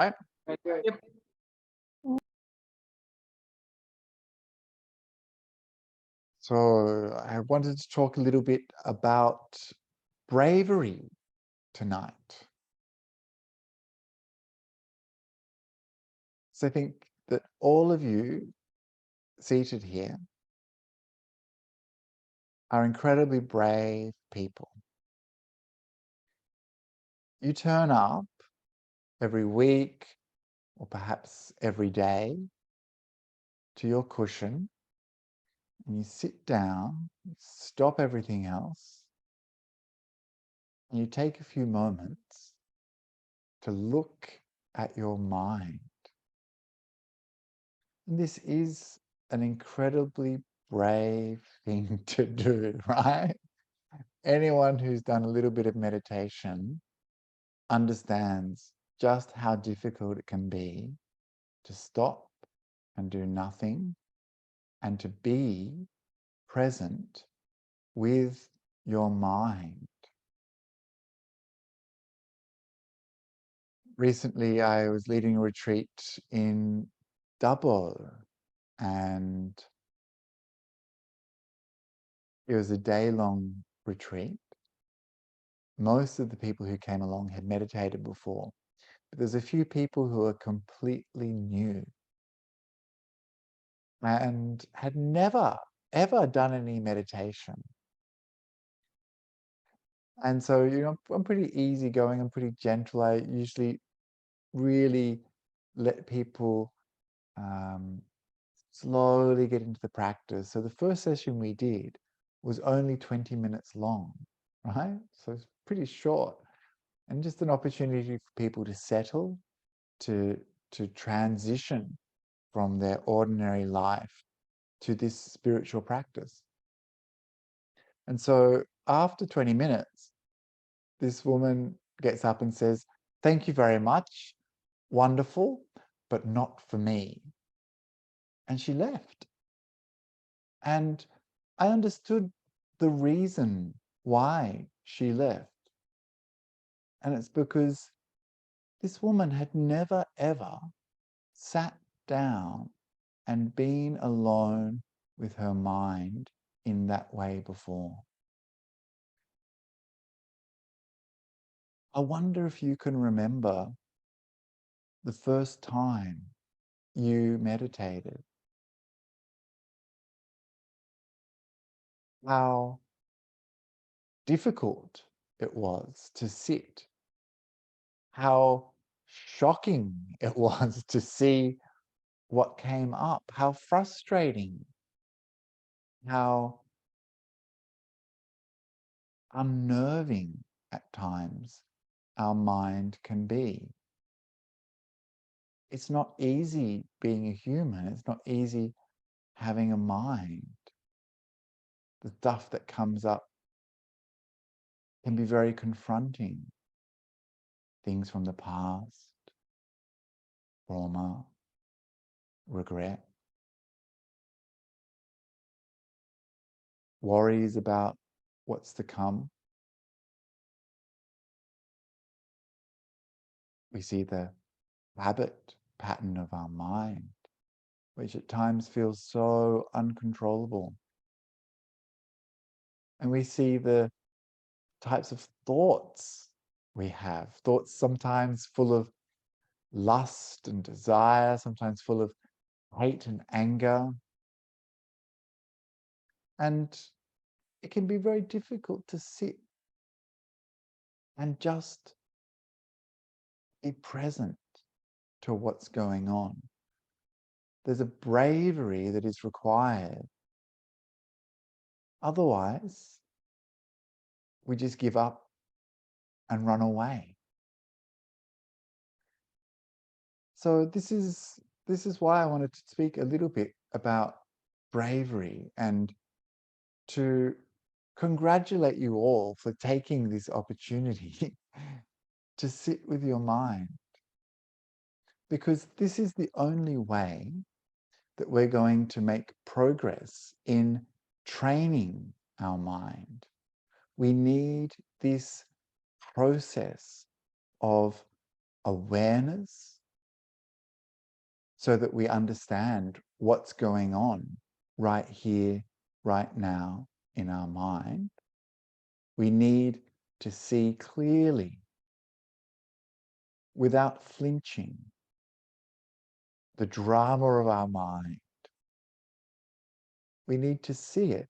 right? Yep. So I wanted to talk a little bit about bravery tonight. So I think that all of you seated here are incredibly brave people. You turn up every week or perhaps every day to your cushion and you sit down, you stop everything else, and you take a few moments to look at your mind. And this is an incredibly brave thing to do, right? Anyone who's done a little bit of meditation understands just how difficult it can be to stop and do nothing and to be present with your mind. Recently, I was leading a retreat in Dubbo, and it was a day-long retreat. Most of the people who came along had meditated before, but there's a few people who are completely new and had never, ever done any meditation. And so, I'm pretty easygoing, I'm pretty gentle. I usually really let people slowly get into the practice. So the first session we did was only 20 minutes long, right? So it's pretty short, and just an opportunity for people to settle, to transition from their ordinary life to this spiritual practice. And so after 20 minutes, this woman gets up and says, "Thank you very much. Wonderful, but not for me." And she left. And I understood the reason why she left. And it's because this woman had never, ever sat down and been alone with her mind in that way before. I wonder if you can remember the first time you meditated. How difficult it was to sit. How shocking it was to see what came up. How frustrating. How unnerving at times our mind can be. It's not easy being a human. It's not easy having a mind. The stuff that comes up can be very confronting. Things from the past, trauma, regret, worries about what's to come. We see the habit pattern of our mind, which at times feels so uncontrollable. And we see the types of thoughts we have, thoughts sometimes full of lust and desire, sometimes full of hate and anger. And it can be very difficult to sit and just be present to what's going on. There's a bravery that is required. Otherwise, we just give up and run away. So this is why I wanted to speak a little bit about bravery and to congratulate you all for taking this opportunity to sit with your mind. Because this is the only way that we're going to make progress in training our mind. We need this process of awareness so that we understand what's going on right here, right now in our mind. We need to see clearly, without flinching, the drama of our mind. We need to see it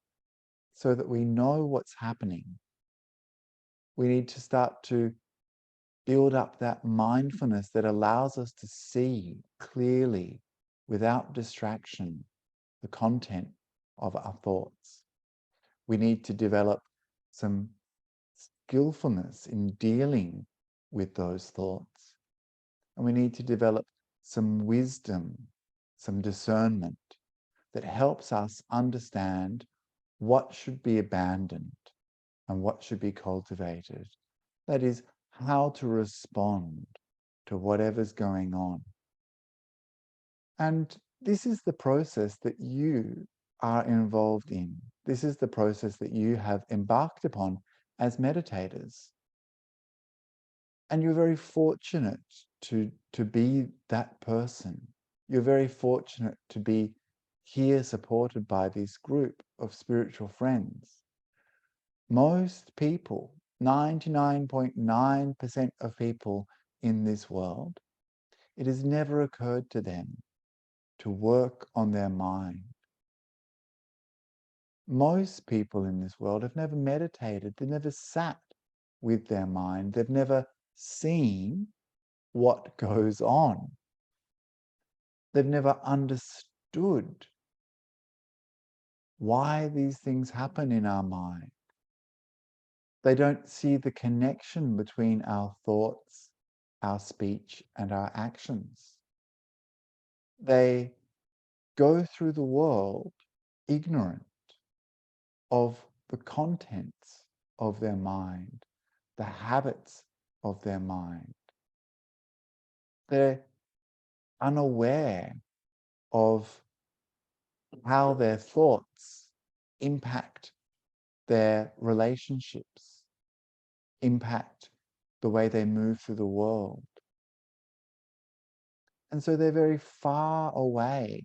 so that we know what's happening. We need to start to build up that mindfulness that allows us to see clearly, without distraction, the content of our thoughts. We need to develop some skillfulness in dealing with those thoughts. And we need to develop some wisdom, some discernment that helps us understand what should be abandoned and what should be cultivated. That is, how to respond to whatever's going on. And this is the process that you are involved in. This is the process that you have embarked upon as meditators. And you're very fortunate to be that person. You're very fortunate to be here supported by this group of spiritual friends. Most people, 99.9% of people in this world, it has never occurred to them to work on their mind. Most people in this world have never meditated. They've never sat with their mind. They've never seen what goes on. They've never understood why these things happen in our mind. They don't see the connection between our thoughts, our speech, and our actions. They go through the world ignorant of the contents of their mind, the habits of their mind. They're unaware of how their thoughts impact their relationships, impact the way they move through the world. And so they're very far away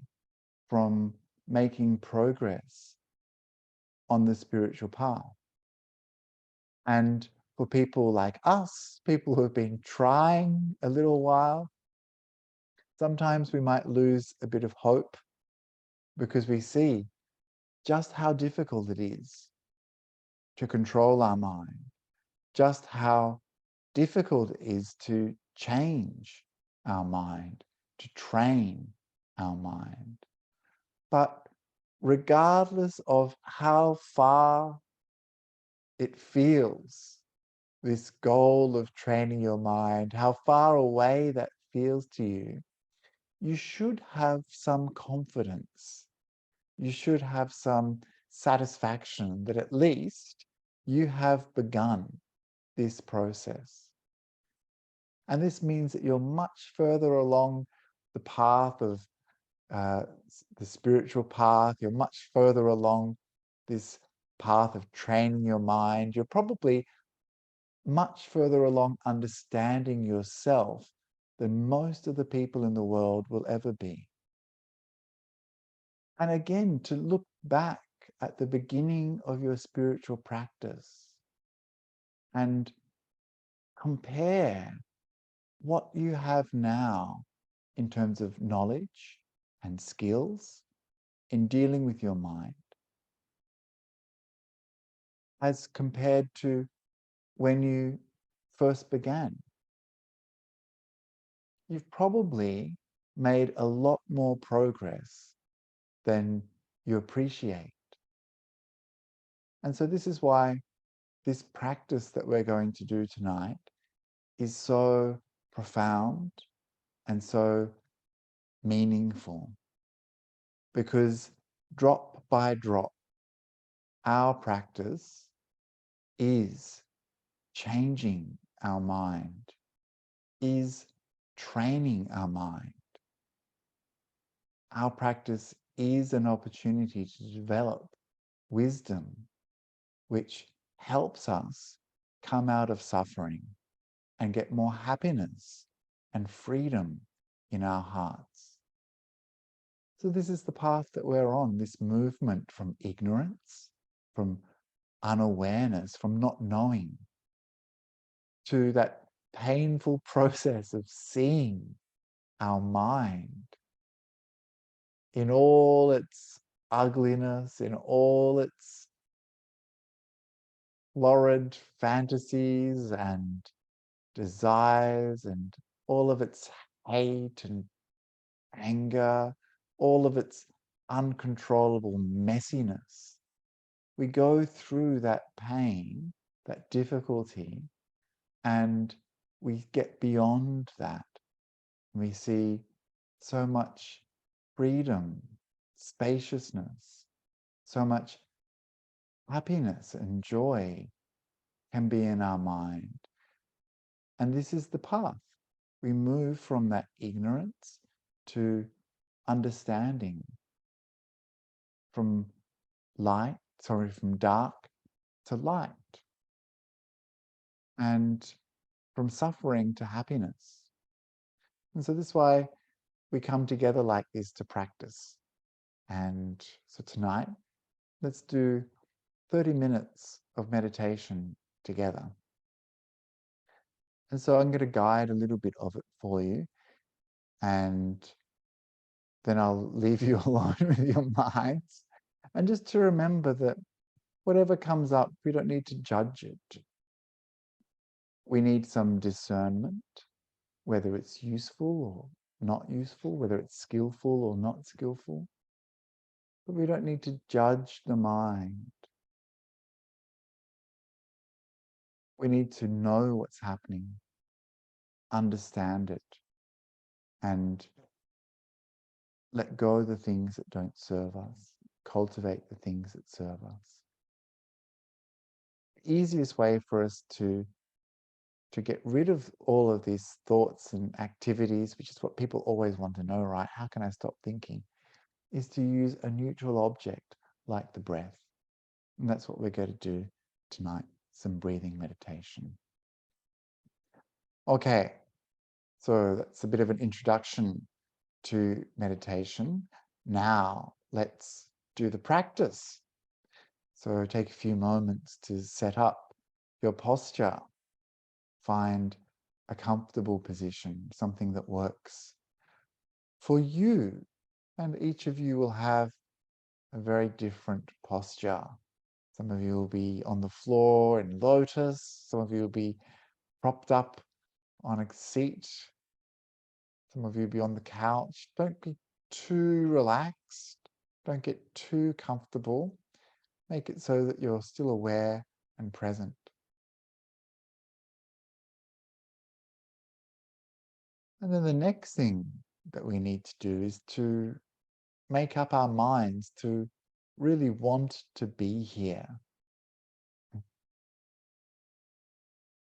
from making progress on the spiritual path. And for people like us, people who have been trying a little while, sometimes we might lose a bit of hope because we see just how difficult it is to control our mind, just how difficult it is to change our mind, to train our mind. But regardless of how far it feels, this goal of training your mind, how far away that feels to you, you should have some confidence. You should have some satisfaction that at least you have begun this process. And this means that you're much further along the path of the spiritual path. You're much further along this path of training your mind. You're probably much further along understanding yourself than most of the people in the world will ever be. And again, to look back at the beginning of your spiritual practice and compare what you have now in terms of knowledge and skills in dealing with your mind as compared to when you first began. You've probably made a lot more progress than you appreciate. And so this is why this practice that we're going to do tonight is so profound and so meaningful, because drop by drop, our practice is changing our mind, is training our mind. Our practice is an opportunity to develop wisdom, which helps us come out of suffering and get more happiness and freedom in our hearts. So this is the path that we're on, this movement from ignorance, from unawareness, from not knowing, to that painful process of seeing our mind in all its ugliness, in all its florid fantasies and desires, and all of its hate and anger, all of its uncontrollable messiness. We go through that pain, that difficulty, and we get beyond that. We see so much freedom, spaciousness, so much happiness and joy can be in our mind. And this is the path. We move from that ignorance to understanding, from dark to light, and from suffering to happiness. And so this is why we come together like this to practice. And so tonight, let's do 30 minutes of meditation together. And so I'm going to guide a little bit of it for you, and then I'll leave you alone with your minds. And just to remember that whatever comes up, we don't need to judge it. We need some discernment, whether it's useful or not useful, whether it's skillful or not skillful. But we don't need to judge the mind. We need to know what's happening, understand it, and let go of the things that don't serve us, cultivate the things that serve us. The easiest way for us to get rid of all of these thoughts and activities, which is what people always want to know, right? How can I stop thinking? Is to use a neutral object like the breath. And that's what we're going to do tonight, some breathing meditation. Okay, so that's a bit of an introduction to meditation. Now let's do the practice. So take a few moments to set up your posture. Find a comfortable position, something that works for you. And each of you will have a very different posture. Some of you will be on the floor in lotus. Some of you will be propped up on a seat. Some of you will be on the couch. Don't be too relaxed. Don't get too comfortable. Make it so that you're still aware and present. And then the next thing that we need to do is to make up our minds to really want to be here.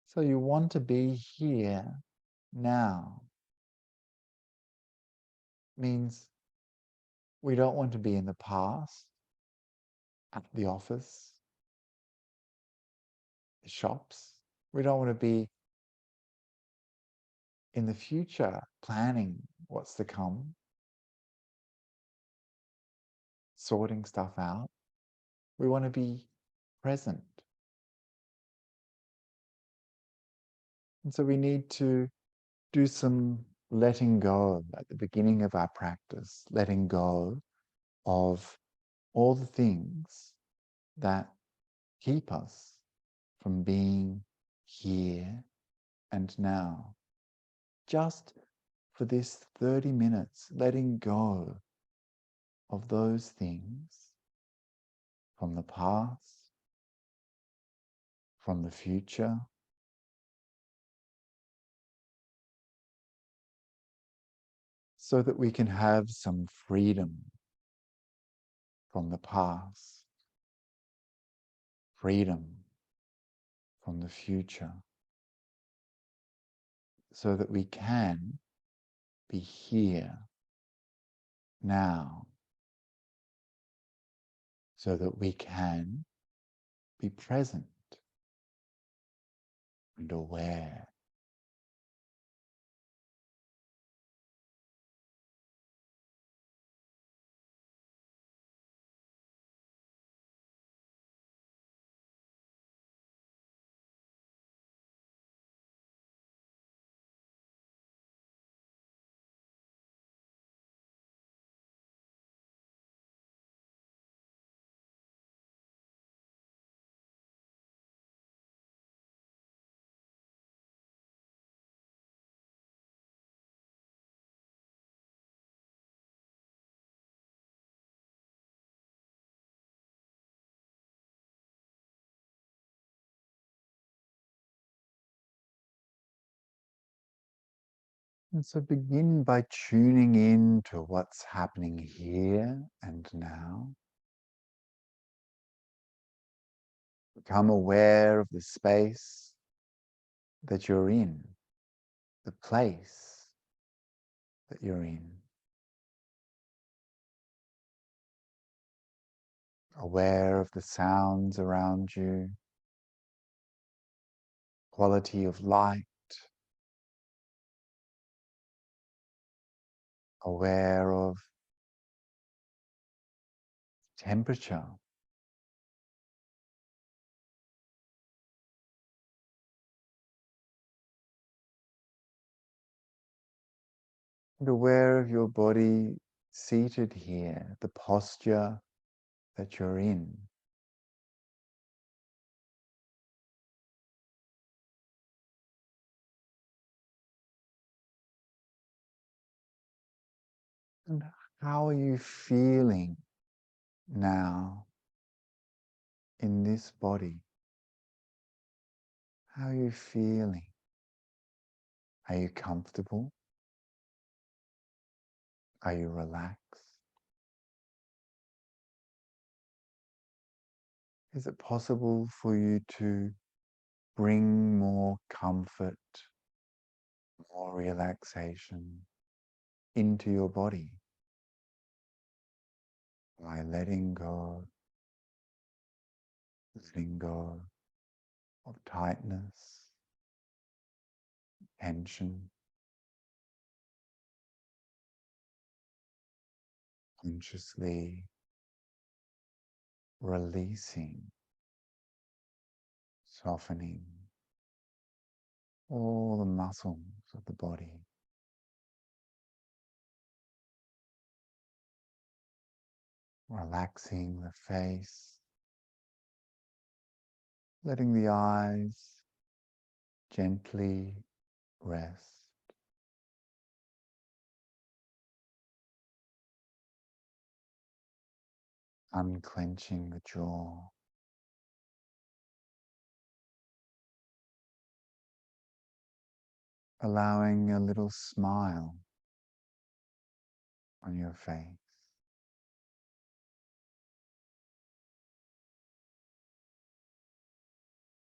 So you want to be here now. Means we don't want to be in the past, at the office, the shops. We don't want to be in the future, planning what's to come, sorting stuff out. We want to be present. And so we need to do some letting go at the beginning of our practice, letting go of all the things that keep us from being here and now. Just for this 30 minutes, letting go of those things from the past, from the future, so that we can have some freedom from the past, freedom from the future, so that we can be here now, so that we can be present and aware. And so begin by tuning in to what's happening here and now. Become aware of the space that you're in, the place that you're in. Aware of the sounds around you, quality of light, aware of temperature, and aware of your body seated here, the posture that you're in. And how are you feeling now in this body? How are you feeling? Are you comfortable? Are you relaxed? Is it possible for you to bring more comfort, more relaxation into your body by letting go of tightness, tension, consciously releasing, softening all the muscles of the body, relaxing the face, letting the eyes gently rest, unclenching the jaw, allowing a little smile on your face.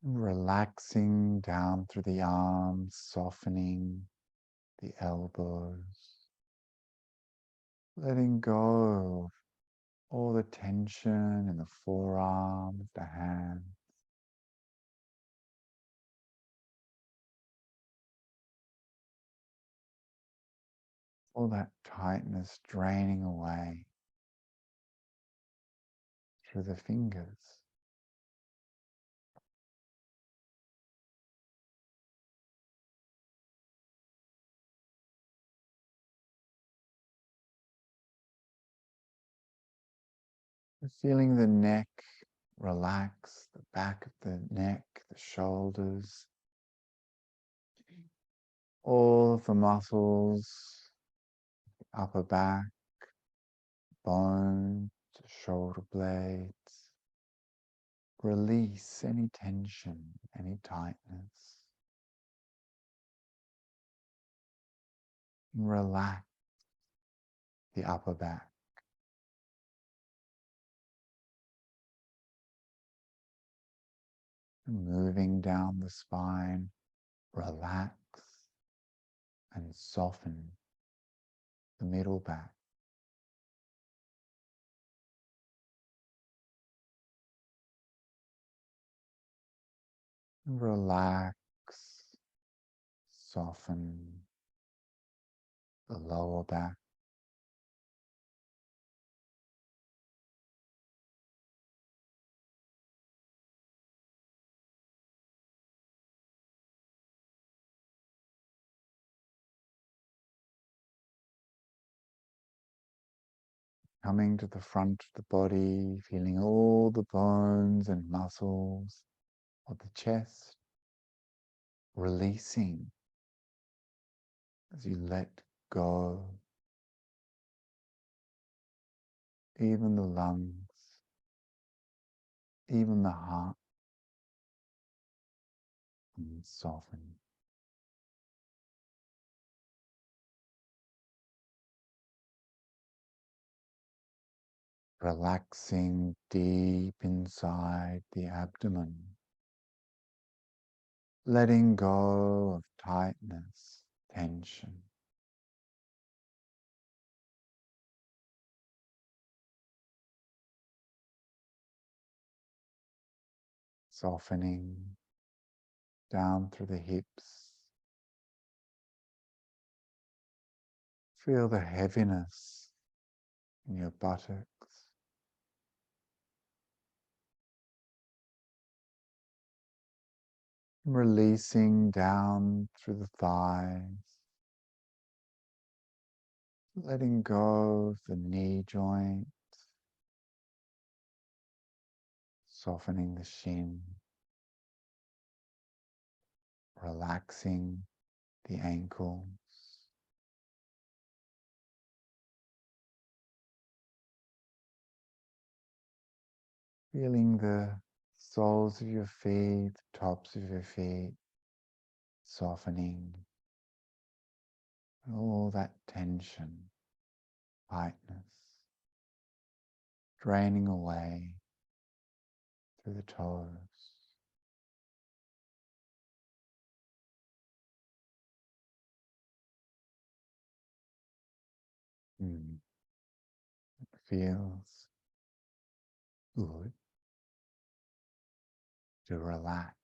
Relaxing down through the arms, softening the elbows, letting go of all the tension in the forearms, the hands, all that tightness draining away through the fingers. Feeling the neck relax, the back of the neck, the shoulders, all of the muscles, upper back, bones, shoulder blades. Release any tension, any tightness. Relax the upper back. Moving down the spine, relax and soften the middle back. Relax, soften the lower back. Coming to the front of the body, feeling all the bones and muscles of the chest releasing as you let go, even the lungs, even the heart, and soften. relaxing deep inside the abdomen, letting go of tightness, tension. Softening down through the hips. Feel the heaviness in your buttocks. Releasing down through the thighs. Letting go of the knee joint. Softening the shin. Relaxing the ankles. Feeling the soles of your feet, the tops of your feet, softening. All that tension, tightness, draining away through the toes. It feels good to relax.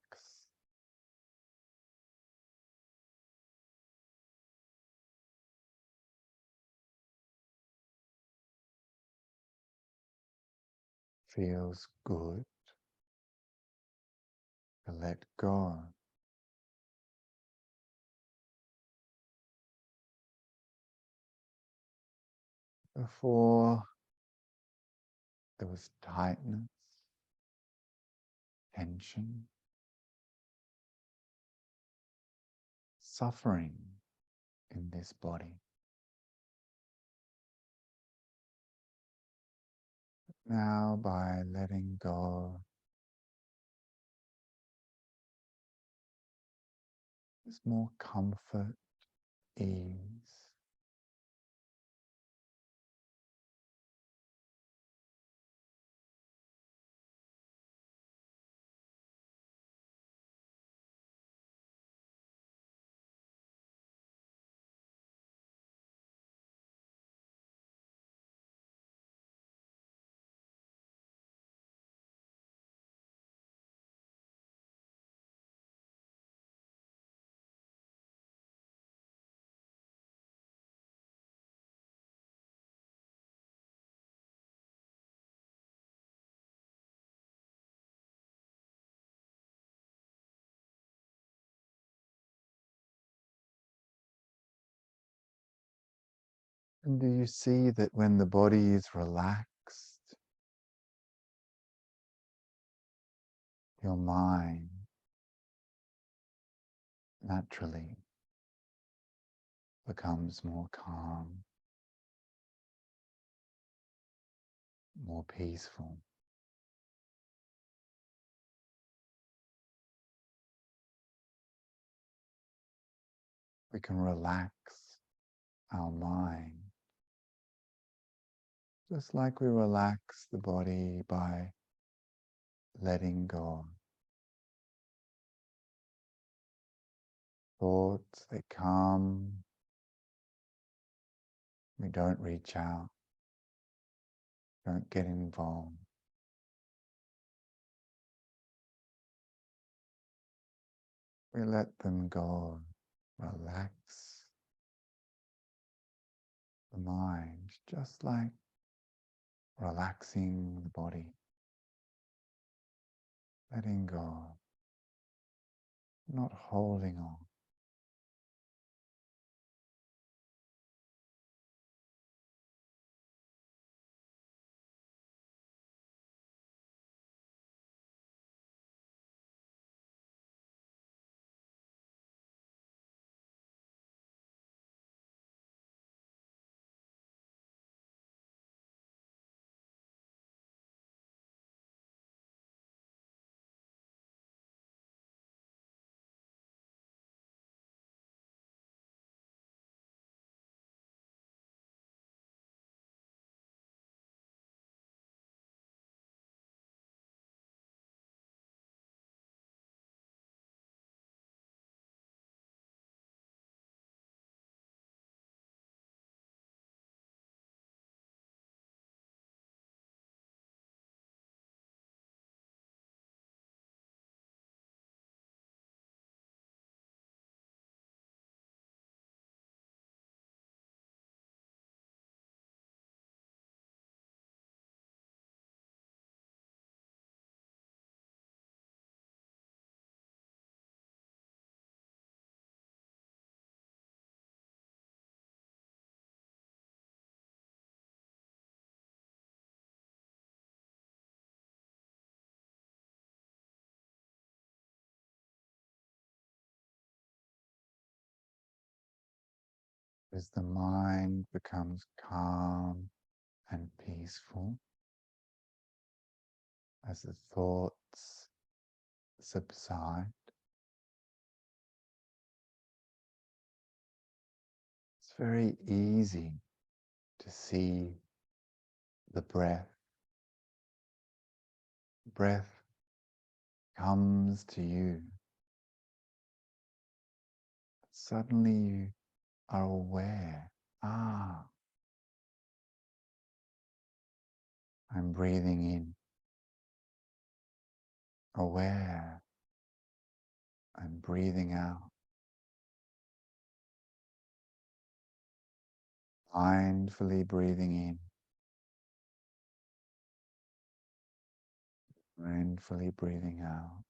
Feels good to let go. Before there was tightness, tension, suffering in this body. Now, by letting go, there's more comfort, ease. And do you see that when the body is relaxed, your mind naturally becomes more calm, more peaceful? We can relax our mind just like we relax the body by letting go. Thoughts, they come, we don't reach out, don't get involved. We let them go, relax the mind, just like relaxing the body, letting go, not holding on. as the mind becomes calm and peaceful, as the thoughts subside, it's very easy to see the breath. Breath comes to you. Suddenly you are aware, I'm breathing in. Aware, I'm breathing out. Mindfully breathing in. Mindfully breathing out.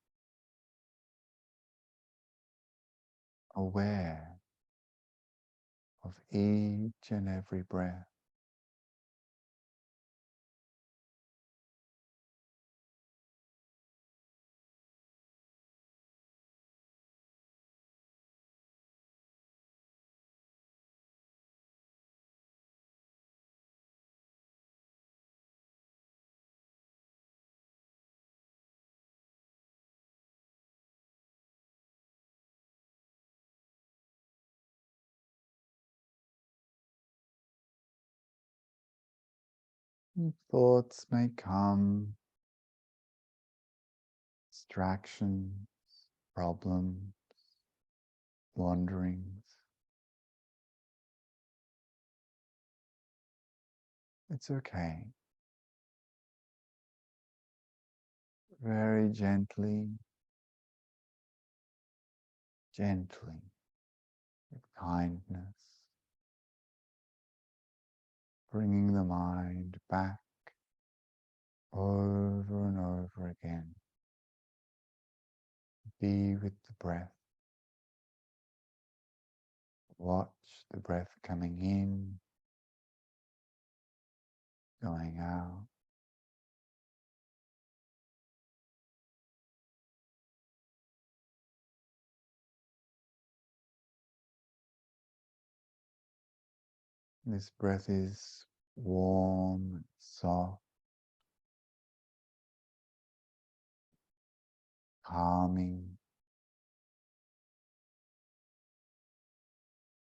Aware of each and every breath. And thoughts may come, distractions, problems, wanderings. It's okay. Very gently, with kindness, bringing the mind back over and over again. Be with the breath. Watch the breath coming in, going out. This breath is warm and soft, calming,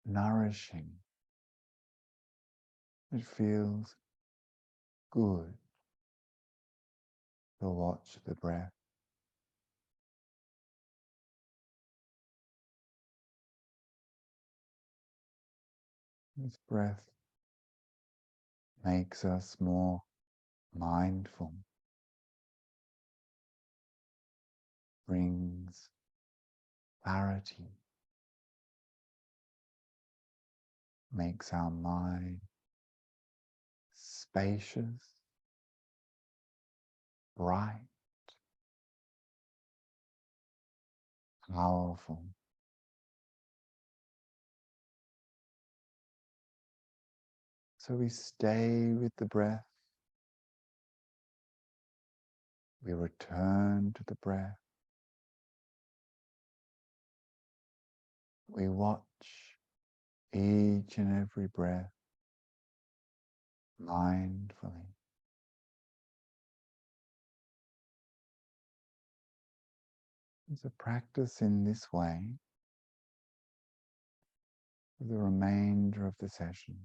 nourishing. It feels good to watch the breath. This breath makes us more mindful, brings clarity, makes our mind spacious, bright, powerful. So we stay with the breath. We return to the breath. We watch each and every breath mindfully. It's a practice in this way for the remainder of the session.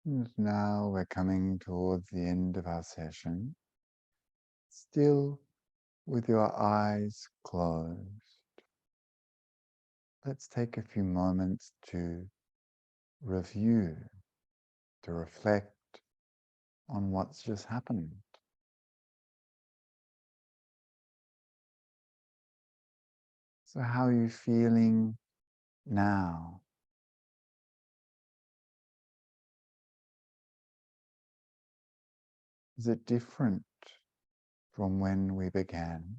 And now we're coming towards the end of our session, still with your eyes closed. Let's take a few moments to review, to reflect on what's just happened. So how are you feeling now? Is it different from when we began?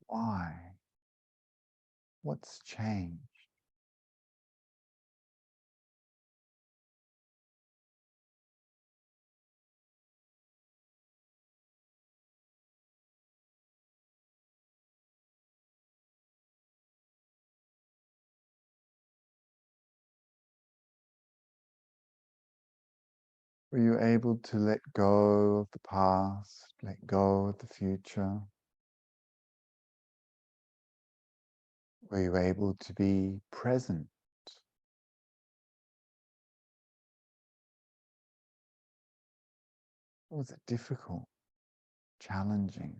Why? What's changed? Were you able to let go of the past, let go of the future? Were you able to be present? Or was it difficult, challenging?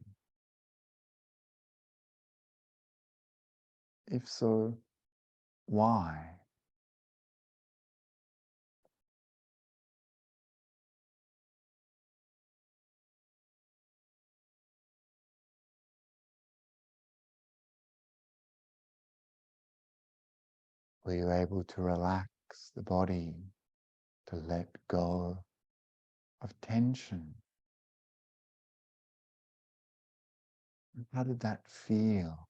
If so, why? Were you able to relax the body, to let go of tension? How did that feel?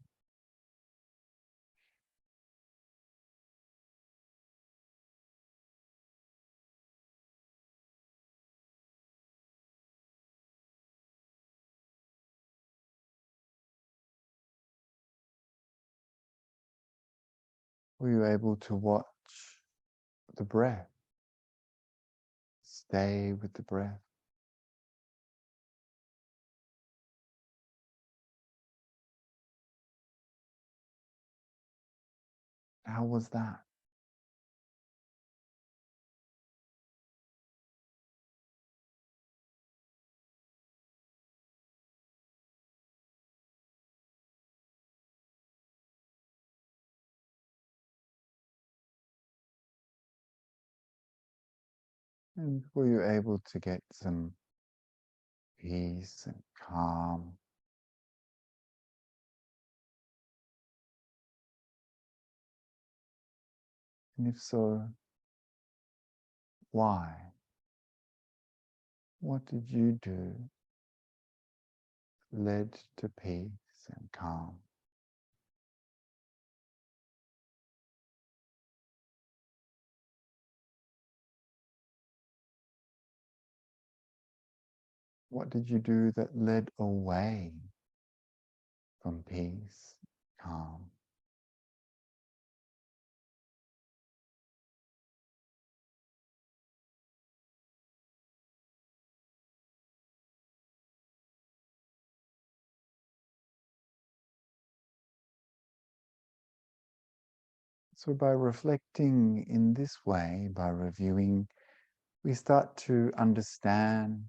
Were you able to watch the breath? Stay with the breath. How was that? And were you able to get some peace and calm? And if so, why? What did you do led to peace and calm? What did you do that led away from peace, calm? So by reflecting in this way, by reviewing, we start to understand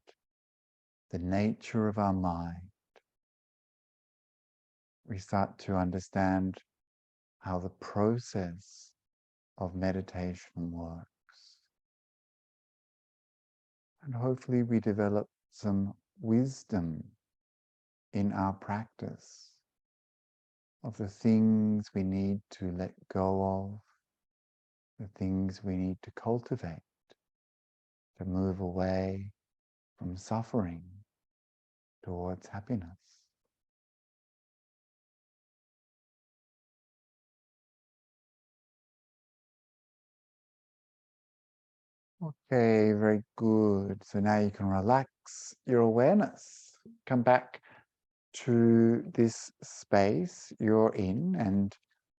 the nature of our mind. We start to understand how the process of meditation works. And hopefully we develop some wisdom in our practice of the things we need to let go of, the things we need to cultivate to move away from suffering towards happiness. Okay, very good. So now you can relax your awareness. Come back to this space you're in, and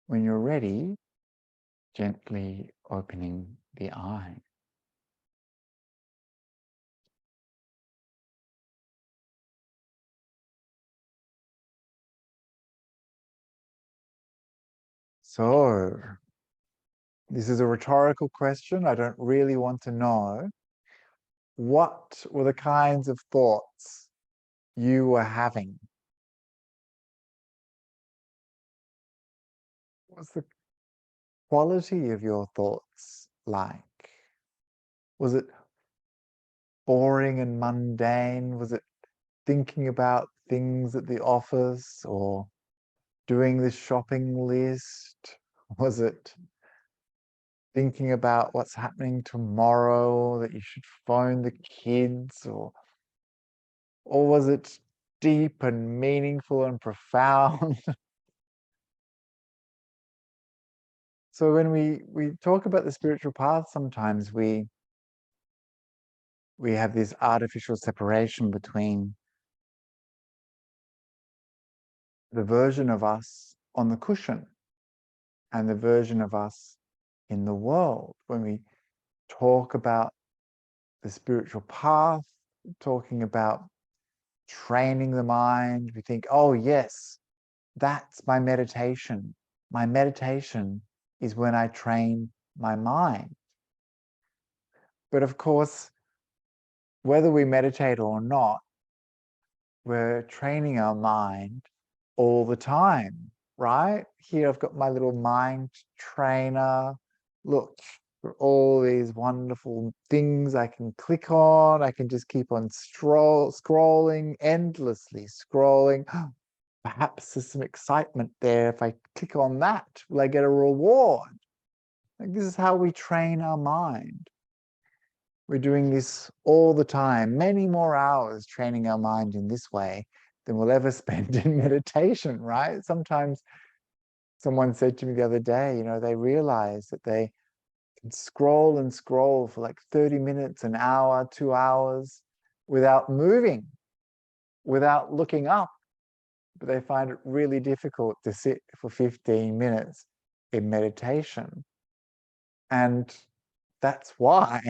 when you're ready, gently opening the eye. So This is a rhetorical question. I don't really want to know. What were the kinds of thoughts you were having? What's the quality of your thoughts like? Was it boring and mundane? Was it thinking about things at the office or doing the shopping list? Was it thinking about what's happening tomorrow, that you should phone the kids, or was it deep and meaningful and profound? So when we talk about the spiritual path, sometimes we have this artificial separation between the version of us on the cushion and the version of us in the world. When we talk about the spiritual path, talking about training the mind, we think, oh yes, that's my meditation. My meditation is when I train my mind. But of course, whether we meditate or not, we're training our mind all the time, right? Here I've got my little mind trainer. Look, for all these wonderful things I can click on. I can just keep on scrolling, endlessly scrolling. Perhaps there's some excitement there. If I click on that, will I get a reward? Like, this is how we train our mind. We're doing this all the time, many more hours training our mind in this way than we'll ever spend in meditation, right? Sometimes someone said to me the other day, you know, they realize that they can scroll and scroll for like 30 minutes, an hour, 2 hours without moving, without looking up. But they find it really difficult to sit for 15 minutes in meditation. And that's why,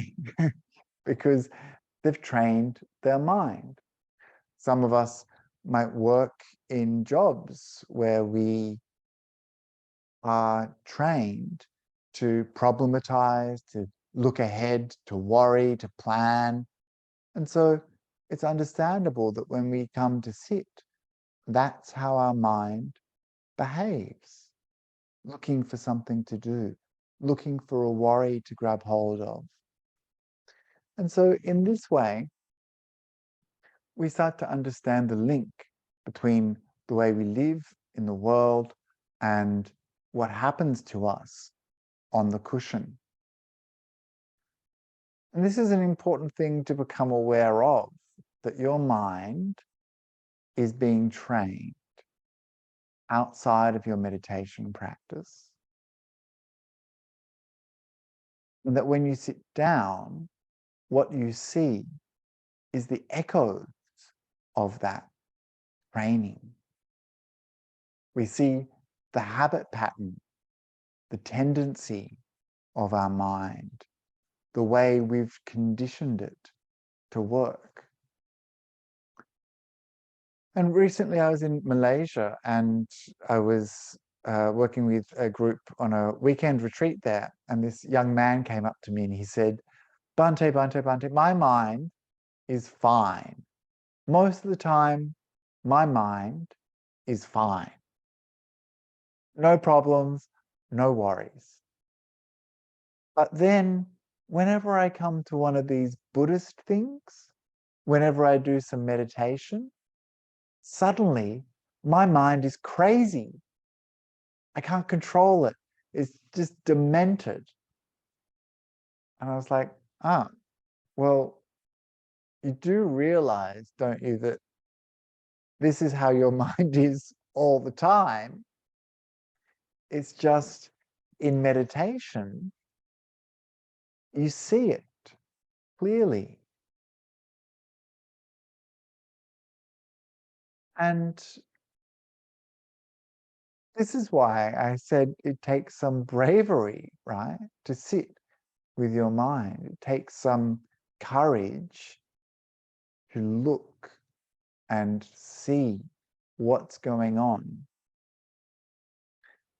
because they've trained their mind. Some of us might work in jobs where we are trained to problematize, to look ahead, to worry, to plan. And so it's understandable that when we come to sit, that's how our mind behaves, looking for something to do, looking for a worry to grab hold of. And so in this way, we start to understand the link between the way we live in the world and what happens to us on the cushion. And this is an important thing to become aware of, that your mind is being trained outside of your meditation practice. And that when you sit down, what you see is the echoes of that training. We see the habit pattern, the tendency of our mind, the way we've conditioned it to work. And recently I was in Malaysia and I was working with a group on a weekend retreat there. And this young man came up to me and he said, Bhante, my mind is fine. Most of the time, my mind is fine. No problems, no worries. But then whenever I come to one of these Buddhist things, whenever I do some meditation, suddenly my mind is crazy. I can't control it. It's just demented. And I was like, well, you do realize, don't you, that this is how your mind is all the time. It's just in meditation, you see it clearly. And this is why I said it takes some bravery, right, to sit with your mind. It takes some courage to look and see what's going on.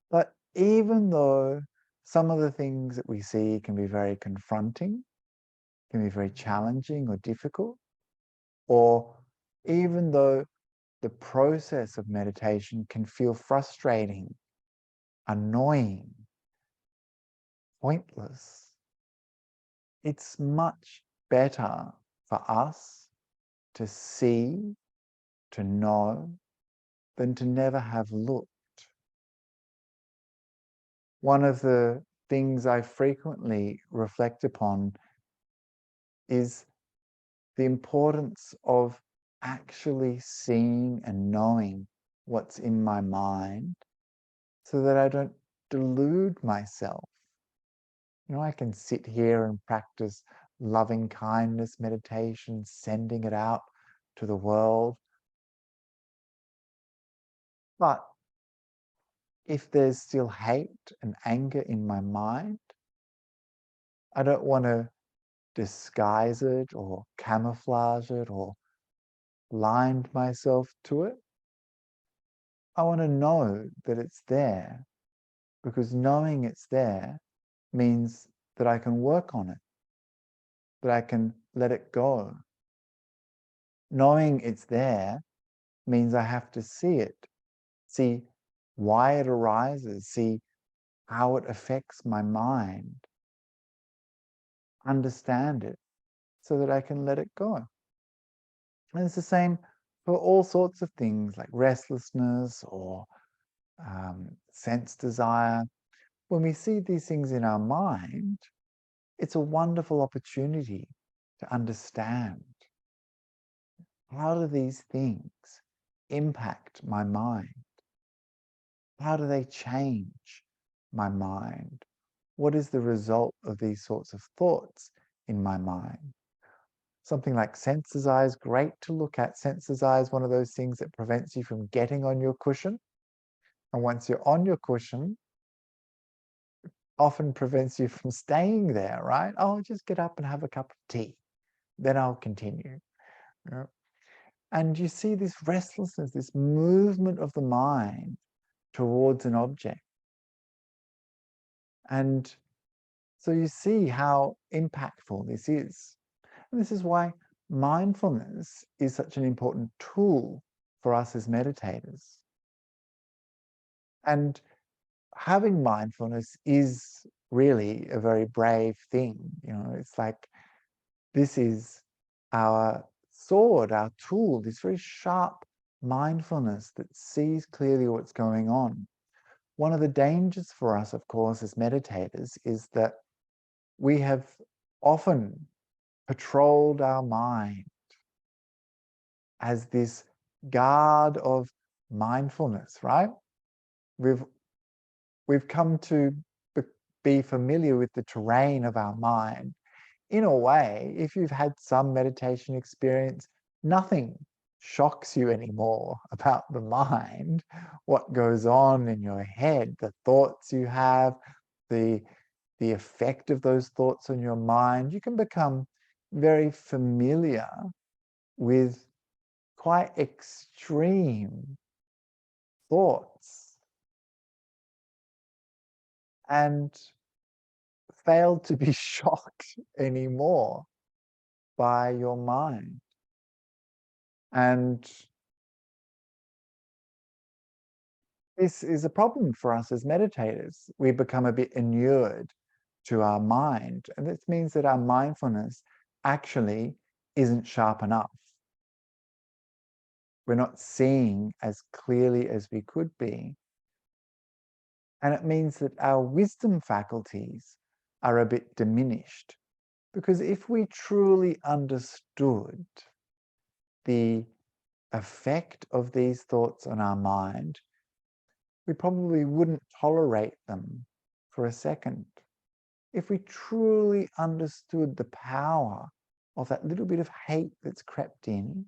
But even though some of the things that we see can be very confronting, can be very challenging or difficult, or even though the process of meditation can feel frustrating, annoying, pointless, it's much better for us to see, to know, than to never have looked. One of the things I frequently reflect upon is the importance of actually seeing and knowing what's in my mind so that I don't delude myself. I can sit here and practice loving kindness meditation, sending it out to the world. But if there's still hate and anger in my mind, I don't want to disguise it or camouflage it or blind myself to it. I want to know that it's there, because knowing it's there means that I can work on it, that I can let it go. Knowing it's there means I have to see it, see why it arises, see how it affects my mind, understand it so that I can let it go. And it's the same for all sorts of things like restlessness or sense desire. When we see these things in our mind, it's a wonderful opportunity to understand, how do these things impact my mind? How do they change my mind? What is the result of these sorts of thoughts in my mind? Something like sense desire is great to look at. Sense desire is one of those things that prevents you from getting on your cushion. And once you're on your cushion, often prevents you from staying there, right? Oh, just get up and have a cup of tea. Then I'll continue. And you see this restlessness, this movement of the mind towards an object. And so you see how impactful this is. And this is why mindfulness is such an important tool for us as meditators. And having mindfulness is really a very brave thing. It's like this is our sword, our tool, this very sharp mindfulness that sees clearly what's going on. One of the dangers for us, of course, as meditators is that we have often patrolled our mind as this guard of mindfulness, right? We've come to be familiar with the terrain of our mind. In a way, if you've had some meditation experience, nothing shocks you anymore about the mind, what goes on in your head, the thoughts you have, the effect of those thoughts on your mind. You can become very familiar with quite extreme thoughts and fail to be shocked anymore by your mind. And this is a problem for us as meditators. We become a bit inured to our mind, and this means that our mindfulness actually isn't sharp enough. We're not seeing as clearly as we could be. And it means that our wisdom faculties are a bit diminished, because if we truly understood the effect of these thoughts on our mind, we probably wouldn't tolerate them for a second. If we truly understood the power of that little bit of hate that's crept in,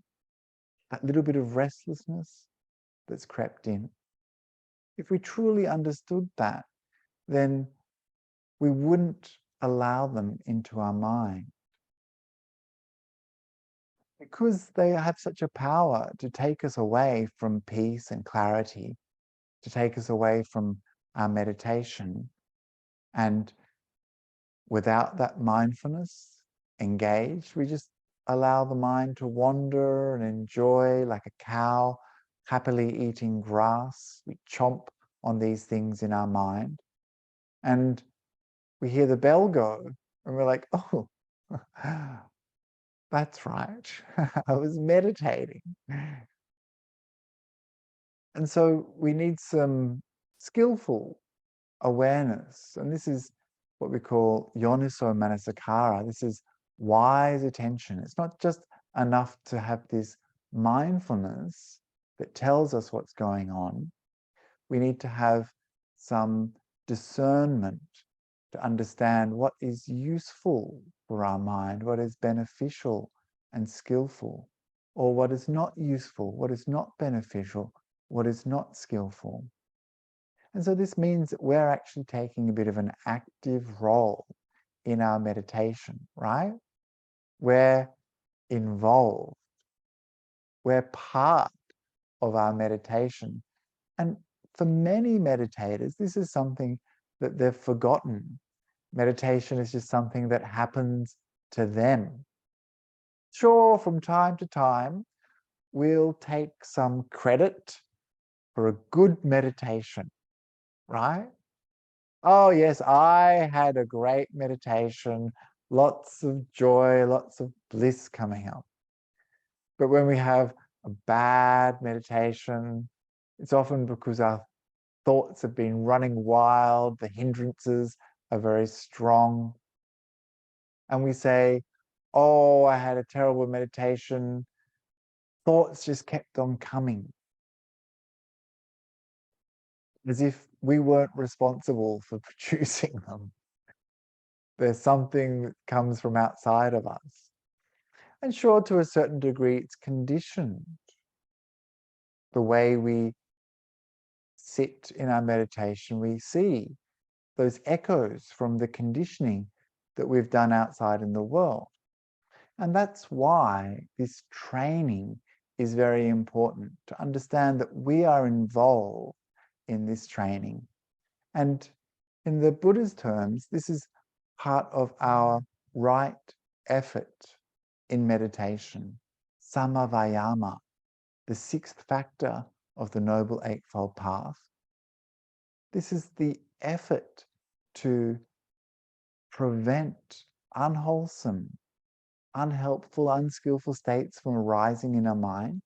that little bit of restlessness that's crept in, if we truly understood that, then we wouldn't allow them into our mind. Because they have such a power to take us away from peace and clarity, to take us away from our meditation, And without that mindfulness engaged, we just allow the mind to wander and enjoy like a cow happily eating grass. We chomp on these things in our mind. And we hear the bell go and we're like, oh, that's right. I was meditating. And so we need some skillful awareness. And this is what we call yoniso manasikara. This is wise attention. It's not just enough to have this mindfulness that tells us what's going on. We need to have some discernment to understand what is useful for our mind, what is beneficial and skillful, or what is not useful, what is not beneficial, what is not skillful. And so this means that we're actually taking a bit of an active role in our meditation, right? We're involved. We're part of our meditation. And for many meditators, this is something that they've forgotten. Meditation is just something that happens to them. Sure, from time to time, we'll take some credit for a good meditation, right? Oh, yes, I had a great meditation, lots of joy, lots of bliss coming up. But when we have a bad meditation, it's often because our thoughts have been running wild, the hindrances are very strong. And we say, oh, I had a terrible meditation. Thoughts just kept on coming, as if we weren't responsible for producing them. There's something that comes from outside of us. And sure, to a certain degree, it's conditioned. The way we sit in our meditation, we see those echoes from the conditioning that we've done outside in the world. And that's why this training is very important, to understand that we are involved in this training. And in the Buddha's terms, this is part of our right effort in meditation, samavayama, the sixth factor of the Noble Eightfold Path. This is the effort to prevent unwholesome, unhelpful, unskillful states from arising in our mind,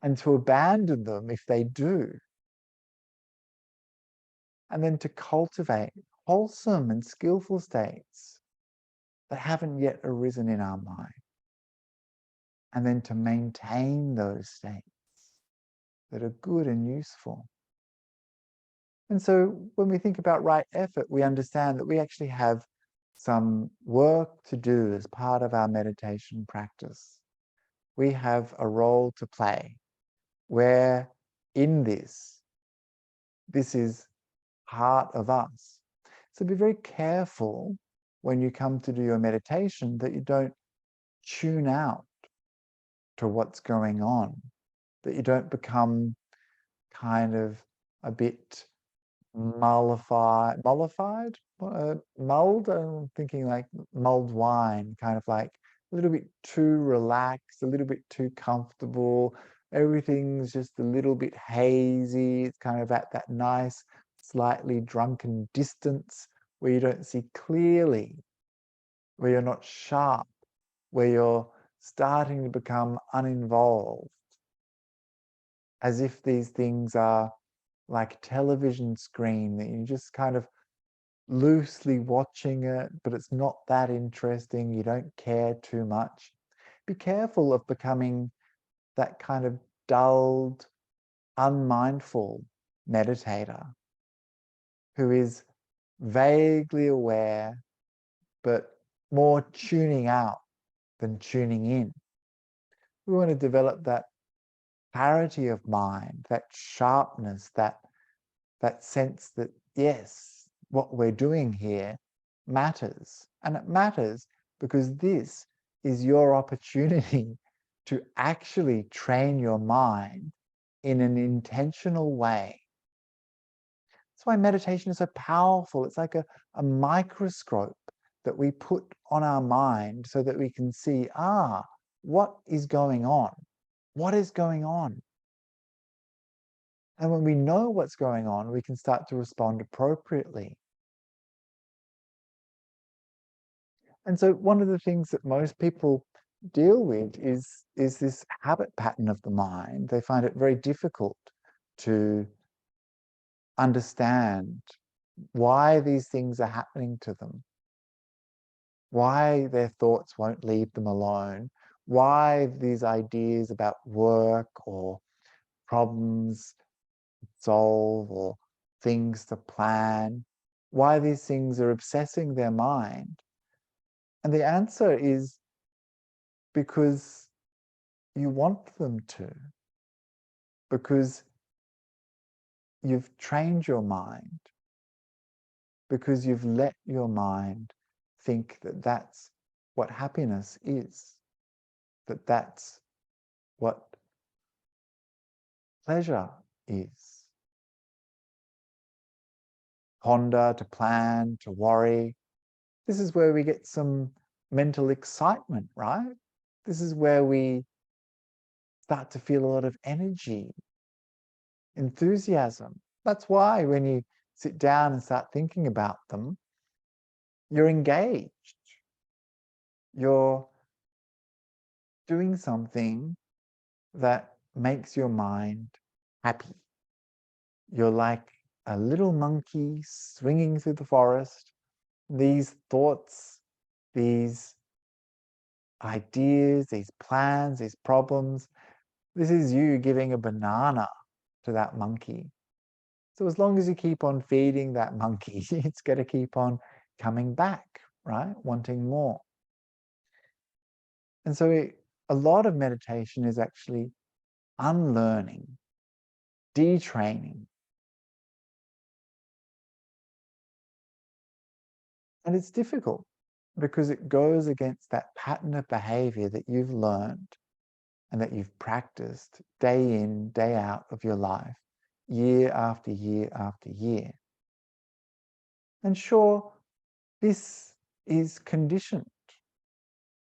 and to abandon them if they do, and then to cultivate wholesome and skillful states that haven't yet arisen in our mind, and then to maintain those states that are good and useful. And so when we think about right effort, we understand that we actually have some work to do as part of our meditation practice. We have a role to play where in this is part of us. So be very careful when you come to do your meditation that you don't tune out to what's going on, that you don't become kind of a bit mulled, I'm thinking like mulled wine, kind of like a little bit too relaxed, a little bit too comfortable. Everything's just a little bit hazy. It's kind of at that nice, slightly drunken distance where you don't see clearly, where you're not sharp, where you're starting to become uninvolved, as if these things are like a television screen that you're just kind of loosely watching it, but it's not that interesting. You don't care too much. Be careful of becoming that kind of dulled, unmindful meditator who is vaguely aware, but more tuning out than tuning in. We want to develop that clarity of mind, that sharpness, that sense that, yes, what we're doing here matters. And it matters because this is your opportunity to actually train your mind in an intentional way That's why meditation is so powerful. It's like a microscope that we put on our mind so that we can see, what is going on? What is going on? And when we know what's going on, we can start to respond appropriately. And so one of the things that most people deal with is this habit pattern of the mind. They find it very difficult to understand why these things are happening to them, why their thoughts won't leave them alone, why these ideas about work or problems to solve or things to plan, why these things are obsessing their mind. And the answer is because you want them to, because you've trained your mind, because you've let your mind think that that's what happiness is, that that's what pleasure is. Ponder, to plan, to worry. This is where we get some mental excitement, right? This is where we start to feel a lot of energy, enthusiasm. That's why when you sit down and start thinking about them, you're engaged. You're doing something that makes your mind happy. You're like a little monkey swinging through the forest. These thoughts, these ideas, these plans, these problems, this is you giving a banana to that monkey. So as long as you keep on feeding that monkey, it's going to keep on coming back, right? Wanting more. And so a lot of meditation is actually unlearning, detraining. And it's difficult because it goes against that pattern of behavior that you've learned and that you've practiced day in, day out of your life, year after year after year. And sure, this is conditioned.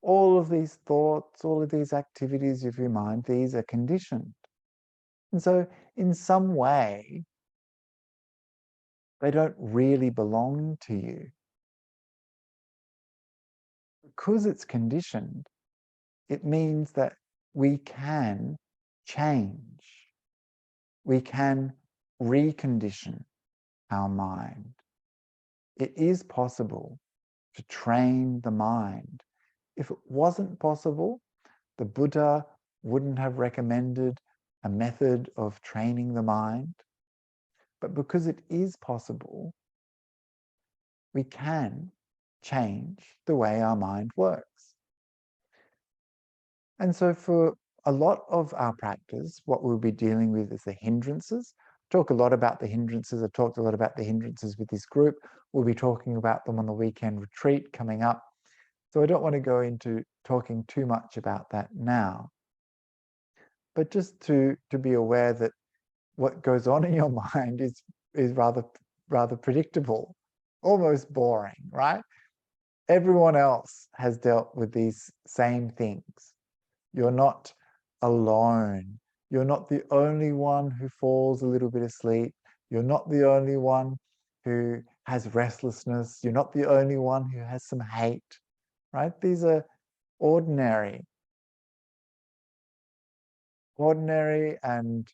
All of these thoughts, all of these activities of your mind, these are conditioned. And so in some way, they don't really belong to you. Because it's conditioned, it means that we can change. We can recondition our mind. It is possible to train the mind. If it wasn't possible, the Buddha wouldn't have recommended a method of training the mind. But because it is possible, we can change the way our mind works. And so for a lot of our practice, what we'll be dealing with is the hindrances. Talk a lot about the hindrances. I've talked a lot about the hindrances with this group. We'll be talking about them on the weekend retreat coming up. So I don't want to go into talking too much about that now. But just to be aware that what goes on in your mind is rather predictable, almost boring, right? Everyone else has dealt with these same things. You're not alone. You're not the only one who falls a little bit asleep. You're not the only one who has restlessness. You're not the only one who has some hate, right? These are ordinary and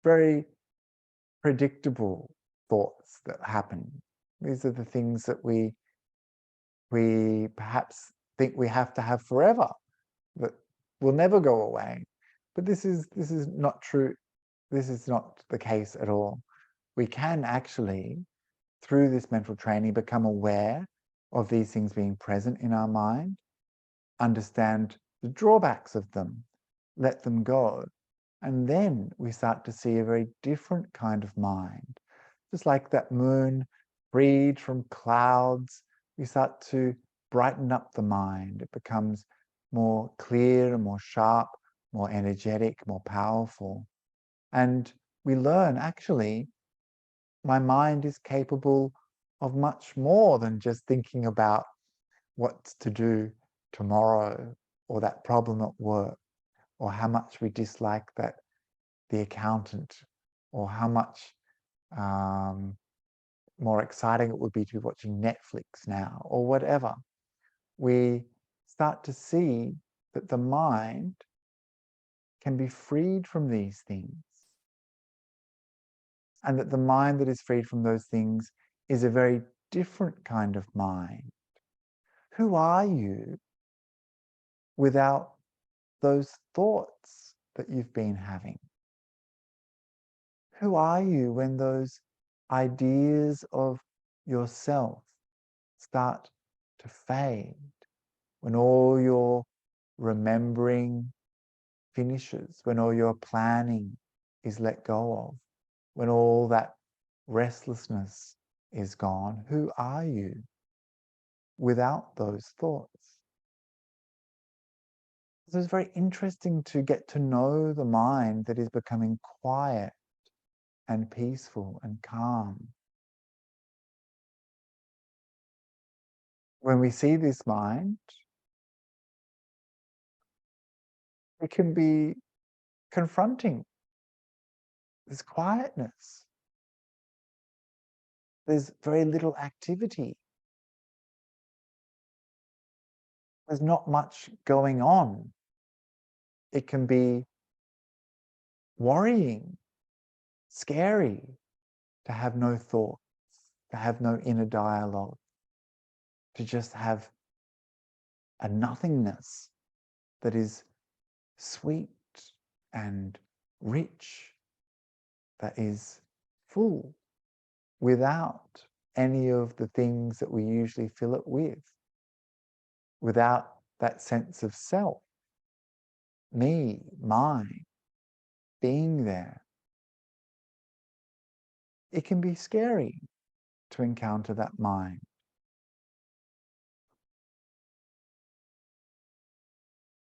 very predictable thoughts that happen. These are the things that we perhaps think we have to have forever, that will never go away. But this is not true. This is not the case at all. We can actually, through this mental training, become aware of these things being present in our mind, understand the drawbacks of them, let them go. And then we start to see a very different kind of mind. Just like that moon freed from clouds, we start to brighten up the mind. It becomes more clear and more sharp, more energetic, more powerful. And we learn actually my mind is capable of much more than just thinking about what's to do tomorrow, or that problem at work, or how much we dislike the accountant, or how much more exciting it would be to be watching Netflix now, or whatever. We start to see that the mind can be freed from these things, and that the mind that is freed from those things is a very different kind of mind. Who are you without those thoughts that you've been having? Who are you when those ideas of yourself start to fade? When all your remembering finishes, when all your planning is let go of, when all that restlessness is gone, who are you without those thoughts? So it's very interesting to get to know the mind that is becoming quiet and peaceful and calm. When we see this mind, it can be confronting. There's quietness. There's very little activity. There's not much going on. It can be worrying, scary to have no thoughts, to have no inner dialogue, to just have a nothingness that is sweet and rich, that is full, without any of the things that we usually fill it with, without that sense of self, me, mine, being there. It can be scary to encounter that mind.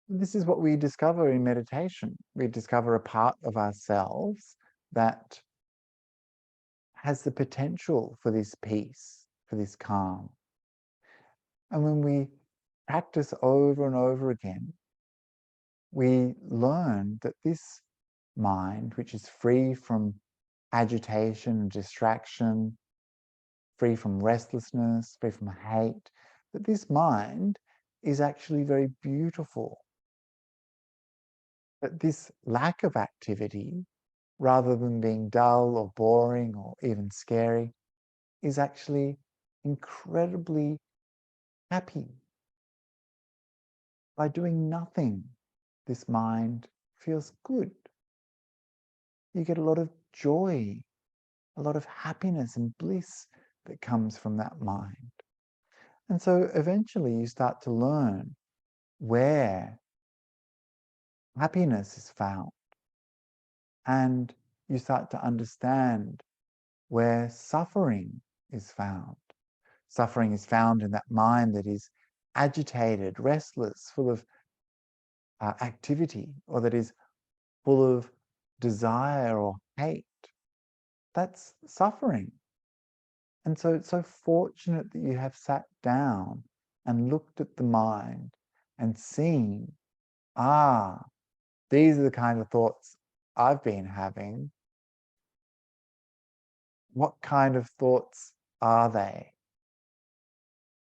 This is what we discover in meditation. We discover a part of ourselves that has the potential for this peace, for this calm. And when we practice over and over again, we learn that this mind, which is free from agitation, distraction, free from restlessness, free from hate, that this mind is actually very beautiful. That this lack of activity, rather than being dull or boring or even scary, is actually incredibly happy. By doing nothing, this mind feels good. You get a lot of joy, a lot of happiness and bliss that comes from that mind. And so eventually you start to learn where happiness is found, and you start to understand where suffering is found. Suffering is found in that mind that is agitated, restless, full of activity, or that is full of desire or hate. That's suffering. And so it's so fortunate that you have sat down and looked at the mind and seen, these are the kind of thoughts I've been having. What kind of thoughts are they?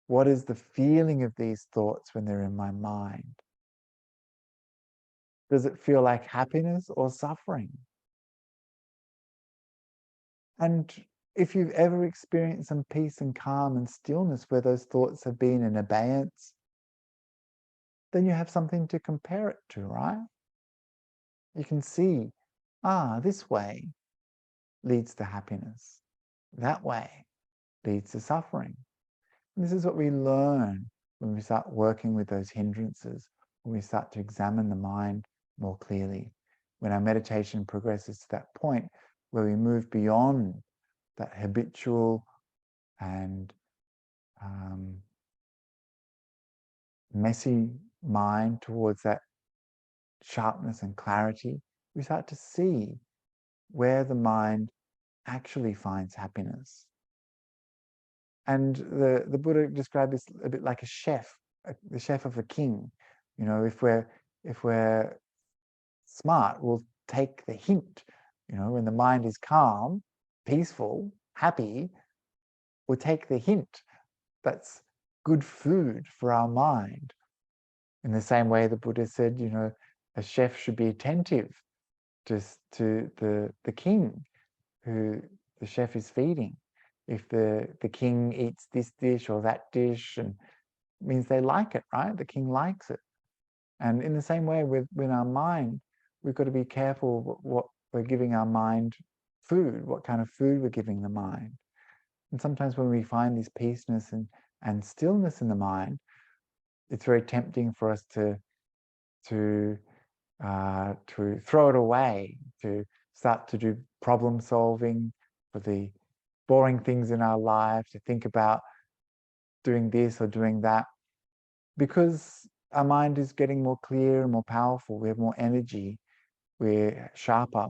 What is the feeling of these thoughts when they're in my mind? Does it feel like happiness or suffering? And if you've ever experienced some peace and calm and stillness where those thoughts have been in abeyance, then you have something to compare it to, right? You can see, this way leads to happiness. That way leads to suffering. And this is what we learn when we start working with those hindrances, when we start to examine the mind more clearly, when our meditation progresses to that point where we move beyond that habitual and messy mind towards that sharpness and clarity. We start to see where the mind actually finds happiness. And the Buddha described this a bit like a chef, the chef of a king. You know, if we're smart, we'll take the hint. You know, when the mind is calm, peaceful, happy, we'll take the hint. That's good food for our mind. In the same way, the Buddha said, you know, a chef should be attentive just to the king who the chef is feeding. If the king eats this dish or that dish, and means they like it, right? The king likes it. And in the same way with our mind, we've got to be careful what we're giving our mind food, what kind of food we're giving the mind. And sometimes when we find this peaceness and stillness in the mind, it's very tempting for us to throw it away, to start to do problem solving for the boring things in our life, to think about doing this or doing that, because our mind is getting more clear and more powerful. We have more energy, we're sharper.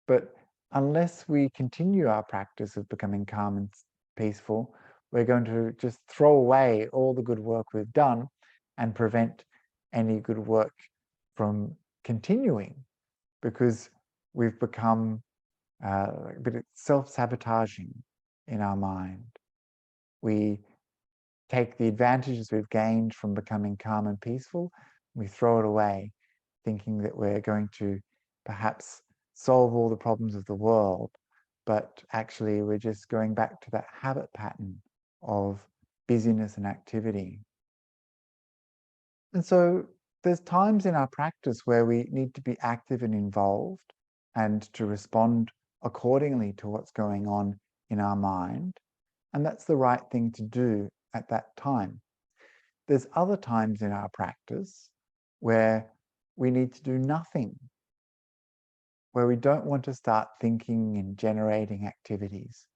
But unless we continue our practice of becoming calm and peaceful, we're going to just throw away all the good work we've done and prevent any good work from continuing, because we've become a bit self-sabotaging in our mind. We take the advantages we've gained from becoming calm and peaceful, we throw it away, thinking that we're going to perhaps solve all the problems of the world, but actually we're just going back to that habit pattern of busyness and activity. And so there's times in our practice where we need to be active and involved and to respond accordingly to what's going on in our mind. And that's the right thing to do at that time. There's other times in our practice where we need to do nothing, where we don't want to start thinking and generating activities.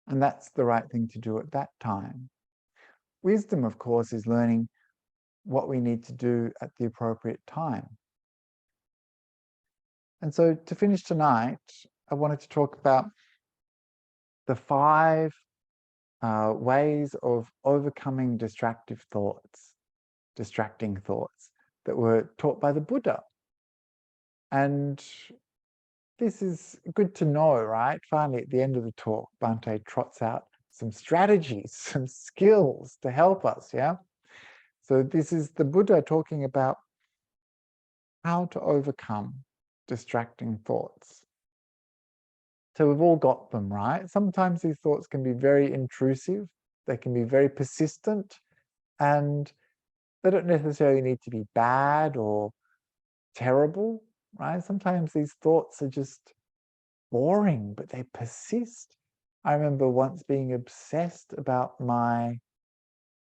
And that's the right thing to do at that time. Wisdom, of course, is learning what we need to do at the appropriate time. And so to finish tonight, I wanted to talk about the 5 ways of overcoming distracting thoughts that were taught by the Buddha. And this is good to know, right? Finally, at the end of the talk, Bhante trots out some strategies, some skills to help us, yeah? So this is the Buddha talking about how to overcome distracting thoughts. So we've all got them, right? Sometimes these thoughts can be very intrusive, they can be very persistent, and they don't necessarily need to be bad or terrible, right? Sometimes these thoughts are just boring, but they persist. I remember once being obsessed about my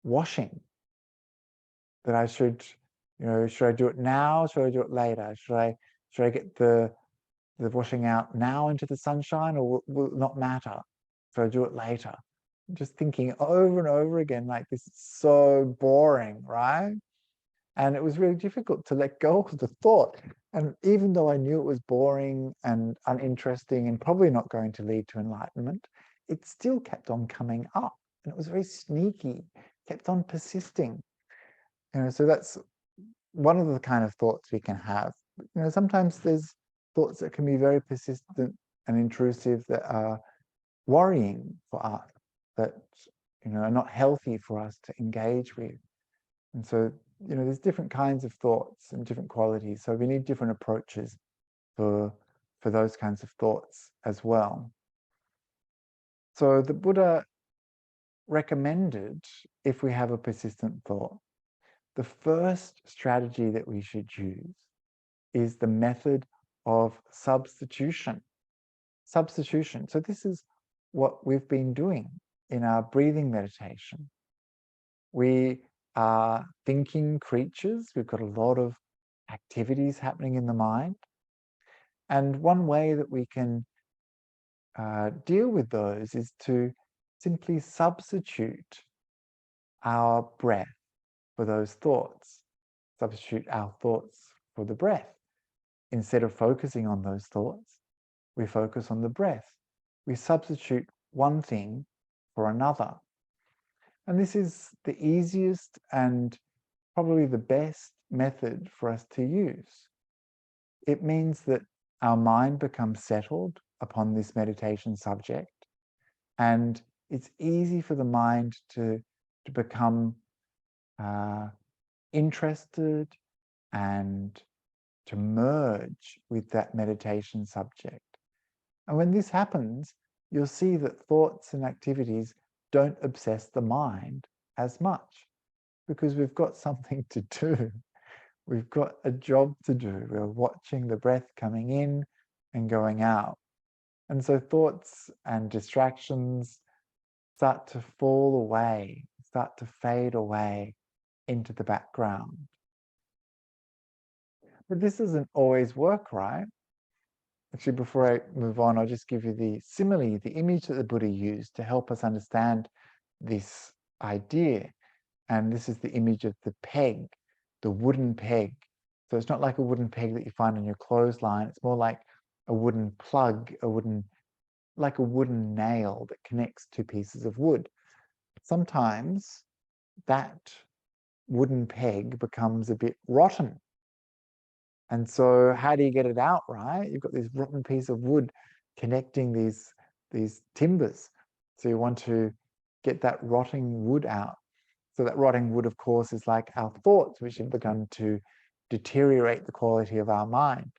washing, that I should, you know, should I do it now? Should I do it later? Should I get the washing out now into the sunshine, or will it not matter? Should I do it later? Just thinking over and over again, like, this is so boring, right? And it was really difficult to let go of the thought. And even though I knew it was boring and uninteresting and probably not going to lead to enlightenment, it still kept on coming up. And it was very sneaky, kept on persisting. You know, so that's one of the kind of thoughts we can have. You know, sometimes there's thoughts that can be very persistent and intrusive that are worrying for us, that, you know, are not healthy for us to engage with. And so, you know, there's different kinds of thoughts and different qualities. So we need different approaches for those kinds of thoughts as well. So the Buddha recommended, if we have a persistent thought, the first strategy that we should use is the method of substitution. Substitution. So this is what we've been doing in our breathing meditation. We are thinking creatures. We've got a lot of activities happening in the mind. And one way that we can deal with those is to simply substitute our breath for those thoughts. Substitute our thoughts for the breath. Instead of focusing on those thoughts, we focus on the breath. We substitute one thing for another. And this is the easiest and probably the best method for us to use. It means that our mind becomes settled upon this meditation subject, and it's easy for the mind to become interested and to merge with that meditation subject. And when this happens, you'll see that thoughts and activities don't obsess the mind as much, because we've got something to do. We've got a job to do. We're watching the breath coming in and going out. And so thoughts and distractions start to fall away, start to fade away into the background. But this doesn't always work, right? Actually, before I move on, I'll just give you the simile, the image that the Buddha used to help us understand this idea. And this is the image of the peg, the wooden peg. So it's not like a wooden peg that you find on your clothesline. It's more like a wooden plug, like a wooden nail that connects two pieces of wood. Sometimes that wooden peg becomes a bit rotten. And so how do you get it out, right? You've got this rotten piece of wood connecting these timbers. So you want to get that rotting wood out. So that rotting wood, of course, is like our thoughts, which have begun to deteriorate the quality of our mind.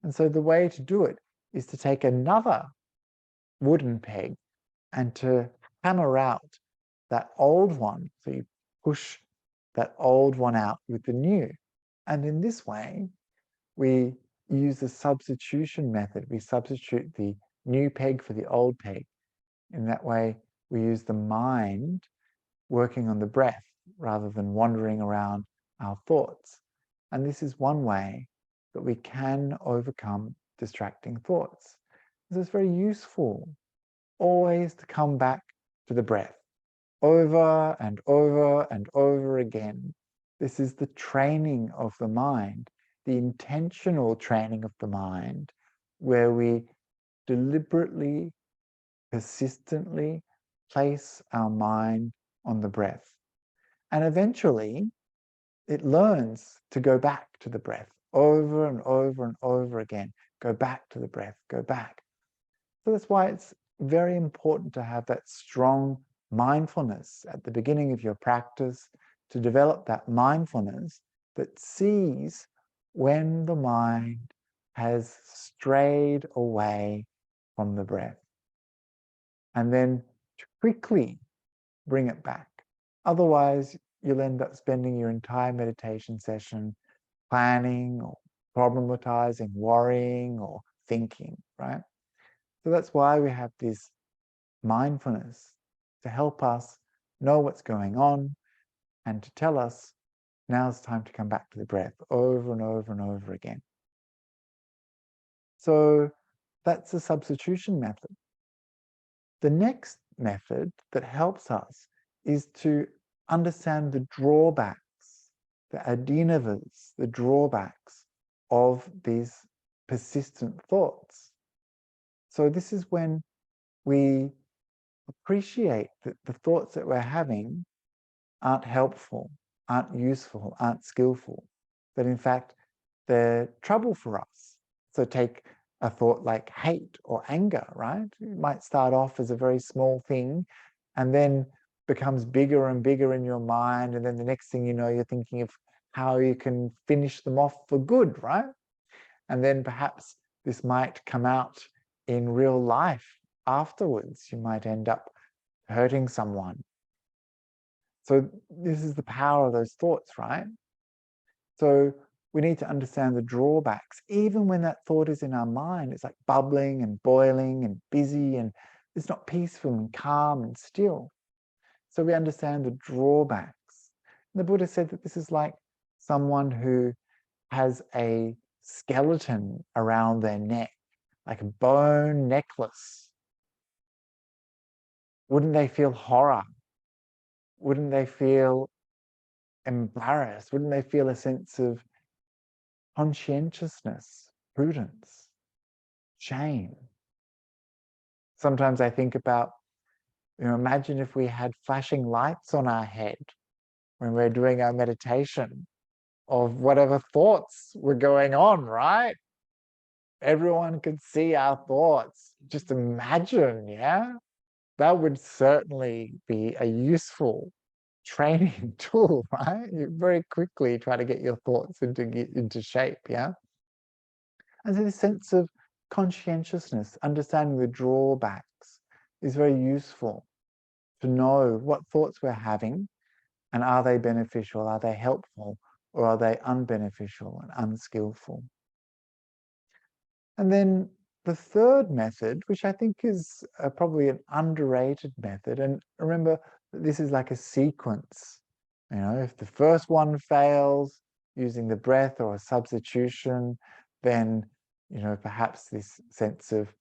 And so the way to do it is to take another wooden peg and to hammer out that old one. So you push that old one out with the new. And in this way, we use the substitution method. We substitute the new peg for the old peg. In that way, we use the mind working on the breath rather than wandering around our thoughts. And this is one way that we can overcome distracting thoughts. This is very useful, always to come back to the breath, over and over and over again. This is the training of the mind, the intentional training of the mind, where we deliberately, persistently place our mind on the breath. And eventually, it learns to go back to the breath over and over and over again. Go back to the breath, go back. So that's why it's very important to have that strong mindfulness at the beginning of your practice, to develop that mindfulness that sees when the mind has strayed away from the breath, and then to quickly bring it back. Otherwise, you'll end up spending your entire meditation session planning or problematizing, worrying, or thinking, right? So that's why we have this mindfulness to help us know what's going on and to tell us now's time to come back to the breath over and over and over again. So that's the substitution method. The next method that helps us is to understand the drawbacks, the adinavas, the drawbacks of these persistent thoughts. So this is when we appreciate that the thoughts that we're having aren't helpful, aren't useful, aren't skillful, that in fact they're trouble for us. So take a thought like hate or anger, right? It might start off as a very small thing and then becomes bigger and bigger in your mind. And then the next thing you know, you're thinking of how you can finish them off for good, right? And then perhaps this might come out in real life afterwards. You might end up hurting someone. So this is the power of those thoughts, right? So we need to understand the drawbacks. Even when that thought is in our mind, it's like bubbling and boiling and busy, and it's not peaceful and calm and still. So we understand the drawbacks. And the Buddha said that this is like someone who has a skeleton around their neck, like a bone necklace. Wouldn't they feel horror? Wouldn't they feel embarrassed? Wouldn't they feel a sense of conscientiousness, prudence? shame. Sometimes I think about, imagine if we had flashing lights on our head when we're doing our meditation of whatever thoughts were going on, right? Everyone could see our thoughts. Just imagine, yeah? That would certainly be a useful training tool, right? You very quickly try to get your thoughts into shape, yeah? And so this sense of conscientiousness, understanding the drawbacks, is very useful to know what thoughts we're having and are they beneficial, are they helpful, or are they unbeneficial and unskillful. And then the third method, which I think is probably an underrated method, and remember, this is like a sequence. If the first one fails, using the breath or a substitution, then, perhaps this sense of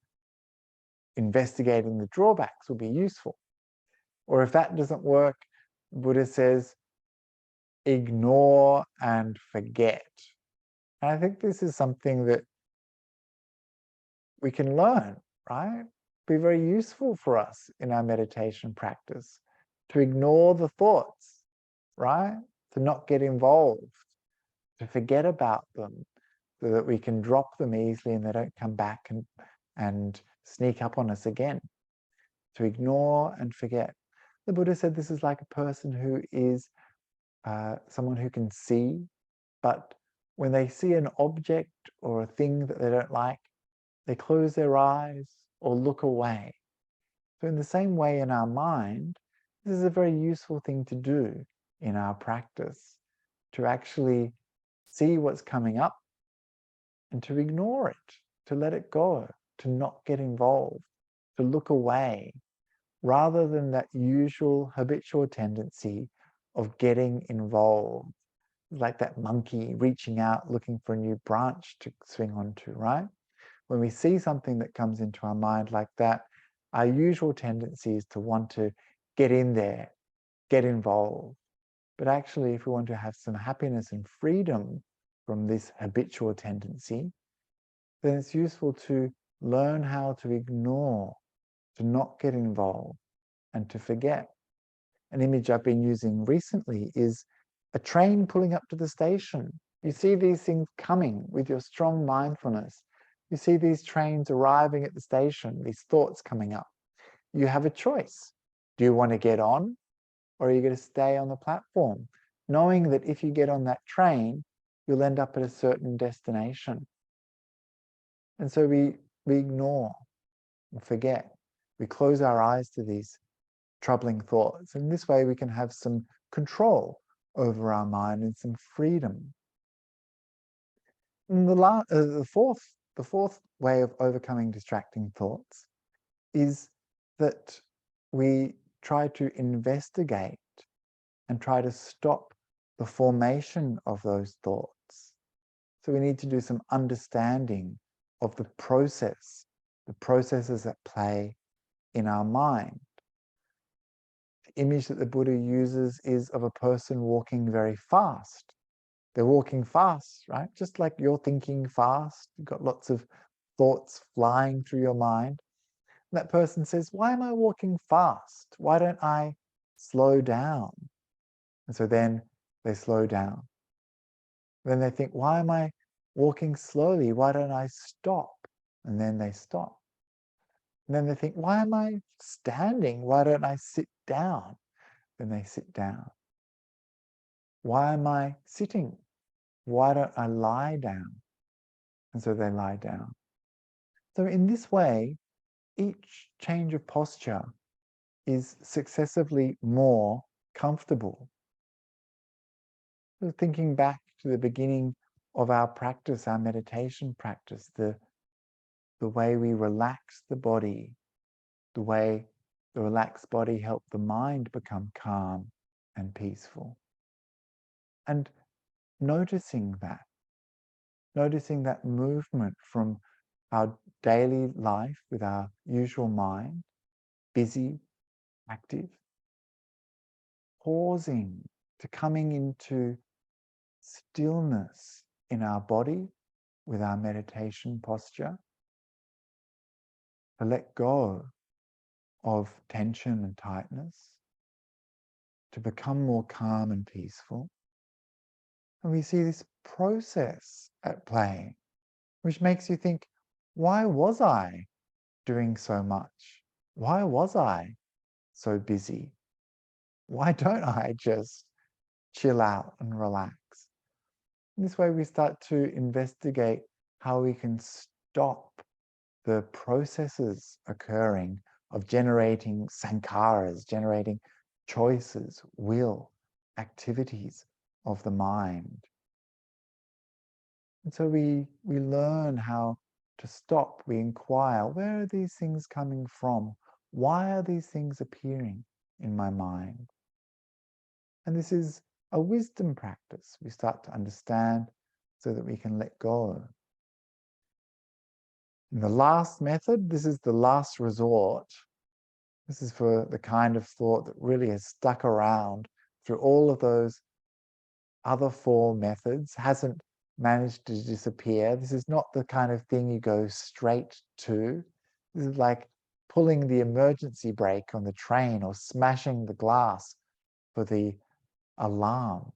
investigating the drawbacks will be useful. Or if that doesn't work, Buddha says, ignore and forget. And I think this is something that we can learn, right? Be very useful for us in our meditation practice to ignore the thoughts, right? To not get involved, to forget about them so that we can drop them easily and they don't come back and sneak up on us again. To ignore and forget. The Buddha said this is like a person who is someone who can see, but when they see an object or a thing that they don't like, they close their eyes or look away. So in the same way in our mind, this is a very useful thing to do in our practice, to actually see what's coming up and to ignore it, to let it go, to not get involved, to look away, rather than that usual habitual tendency of getting involved, like that monkey reaching out looking for a new branch to swing onto, right? When we see something that comes into our mind like that, our usual tendency is to want to get in there, get involved. But actually, if we want to have some happiness and freedom from this habitual tendency, then it's useful to learn how to ignore, to not get involved, and to forget. An image I've been using recently is a train pulling up to the station. You see these things coming with your strong mindfulness. You see these trains arriving at the station, these thoughts coming up. You have a choice. Do you want to get on, or are you going to stay on the platform, knowing that if you get on that train, you'll end up at a certain destination? And so we ignore and forget. We close our eyes to these troubling thoughts. And this way we can have some control over our mind and some freedom. And the fourth way of overcoming distracting thoughts is that we try to investigate and try to stop the formation of those thoughts. So we need to do some understanding of the processes at play in our mind. The image that the Buddha uses is of a person walking very fast. They're walking fast, right? Just like you're thinking fast. You've got lots of thoughts flying through your mind. And that person says, why am I walking fast? Why don't I slow down? And so then they slow down. Then they think, why am I walking slowly? Why don't I stop? And then they stop. And then they think, why am I standing? Why don't I sit down? Then they sit down. Why am I sitting? Why don't I lie down? And so they lie down. So in this way, each change of posture is successively more comfortable. So thinking back to the beginning of our practice, our meditation practice, the way we relax the body, the way the relaxed body helped the mind become calm and peaceful. And noticing that movement from our daily life with our usual mind, busy, active, pausing to coming into stillness in our body with our meditation posture, to let go of tension and tightness, to become more calm and peaceful. And we see this process at play, which makes you think, why was I doing so much? Why was I so busy? Why don't I just chill out and relax? In this way, we start to investigate how we can stop the processes occurring of generating sankharas, generating choices, will, activities of the mind. And so we learn how to stop. We inquire, where are these things coming from? Why are these things appearing in my mind? And this is a wisdom practice. We start to understand so that we can let go. And the last method, this is the last resort. This is for the kind of thought that really has stuck around through all of those other four methods, hasn't managed to disappear. This is not the kind of thing you go straight to. This is like pulling the emergency brake on the train or smashing the glass for the alarm.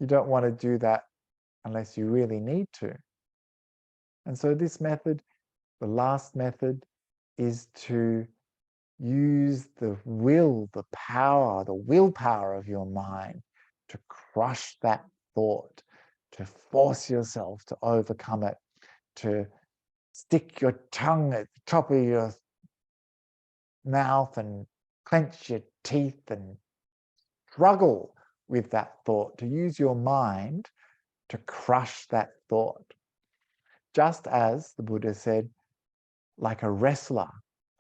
You don't want to do that unless you really need to. And so this method, the last method, is to use the will, the power, the willpower of your mind to crush that thought, to force yourself to overcome it, to stick your tongue at the top of your mouth and clench your teeth and struggle with that thought, to use your mind to crush that thought. Just as the Buddha said, like a wrestler,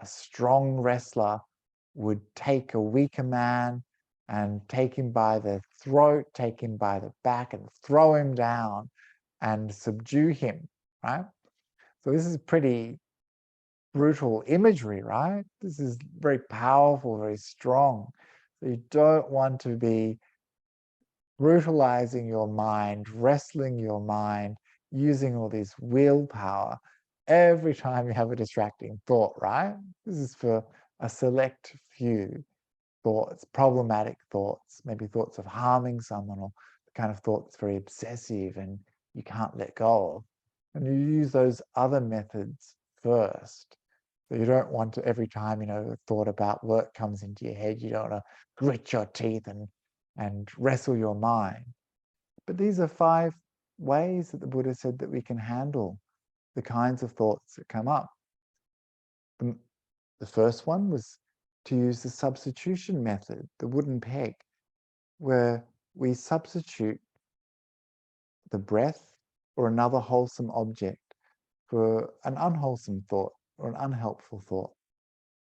a strong wrestler would take a weaker man and take him by the throat, take him by the back and throw him down and subdue him, right? So this is pretty brutal imagery, right? This is very powerful, very strong. So you don't want to be brutalizing your mind, wrestling your mind, using all this willpower every time you have a distracting thought, right? This is for a select few thoughts, problematic thoughts, maybe thoughts of harming someone, or the kind of thought that's very obsessive and you can't let go of. And you use those other methods first. So you don't want to, every time, a thought about work comes into your head, you don't want to grit your teeth and wrestle your mind. But these are 5 ways that the Buddha said that we can handle the kinds of thoughts that come up. The first one was to use the substitution method, the wooden peg, where we substitute the breath or another wholesome object for an unwholesome thought or an unhelpful thought.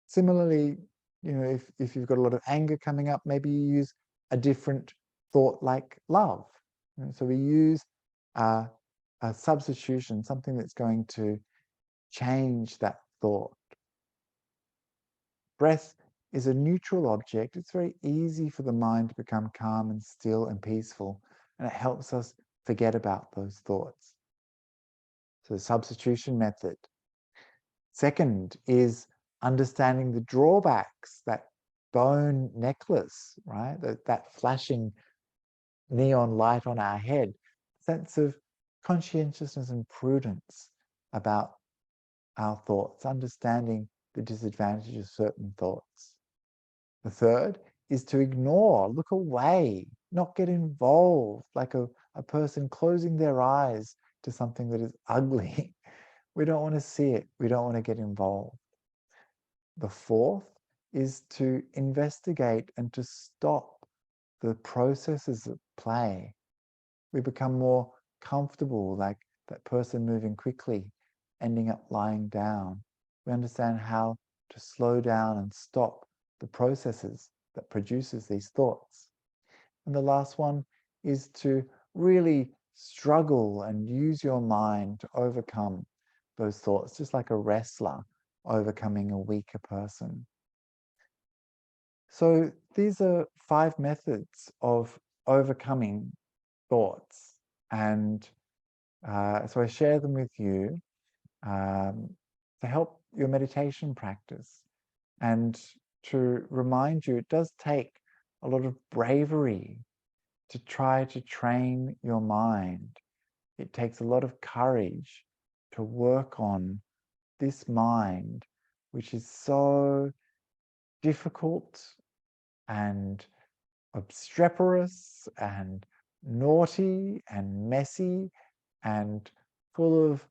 Similarly, if you've got a lot of anger coming up, maybe you use a different thought like love. So we use a substitution, something that's going to change that thought. Breath is a neutral object. It's very easy for the mind to become calm and still and peaceful, and it helps us forget about those thoughts. So the substitution method. Second is understanding the drawbacks, that bone necklace, right? That flashing neon light on our head, sense of conscientiousness and prudence about our thoughts, understanding the disadvantage of certain thoughts. The third is to ignore, look away, not get involved, like a person closing their eyes to something that is ugly. We don't want to see it. We don't want to get involved. The fourth is to investigate and to stop the processes at play. We become more comfortable, like that person moving quickly, ending up lying down. We understand how to slow down and stop the processes that produces these thoughts. And the last one is to really struggle and use your mind to overcome those thoughts, just like a wrestler overcoming a weaker person. So these are 5 methods of overcoming thoughts. And so I share them with you to help your meditation practice. And to remind you, it does take a lot of bravery to try to train your mind. It takes a lot of courage to work on this mind, which is so difficult and obstreperous and naughty and messy and full of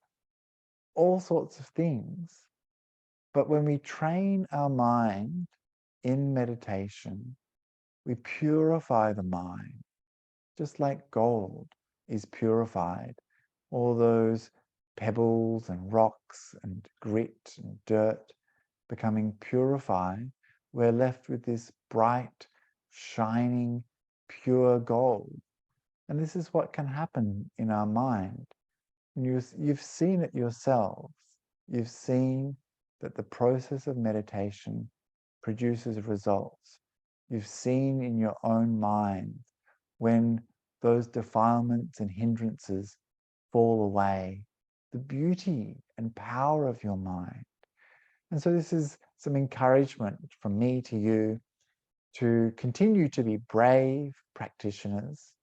all sorts of things. But when we train our mind in meditation, we purify the mind, just like gold is purified. All those pebbles and rocks and grit and dirt becoming purified, we're left with this bright, shining, pure gold. And this is what can happen in our mind. You've seen it yourselves. You've seen that the process of meditation produces results. You've seen in your own mind when those defilements and hindrances fall away, the beauty and power of your mind. And so this is some encouragement from me to you to continue to be brave practitioners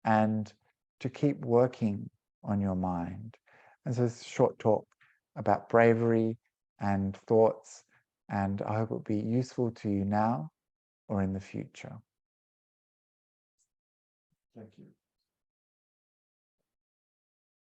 and to keep working on your mind. And so this short talk about bravery and thoughts, and I hope it will be useful to you now or in the future. Thank you.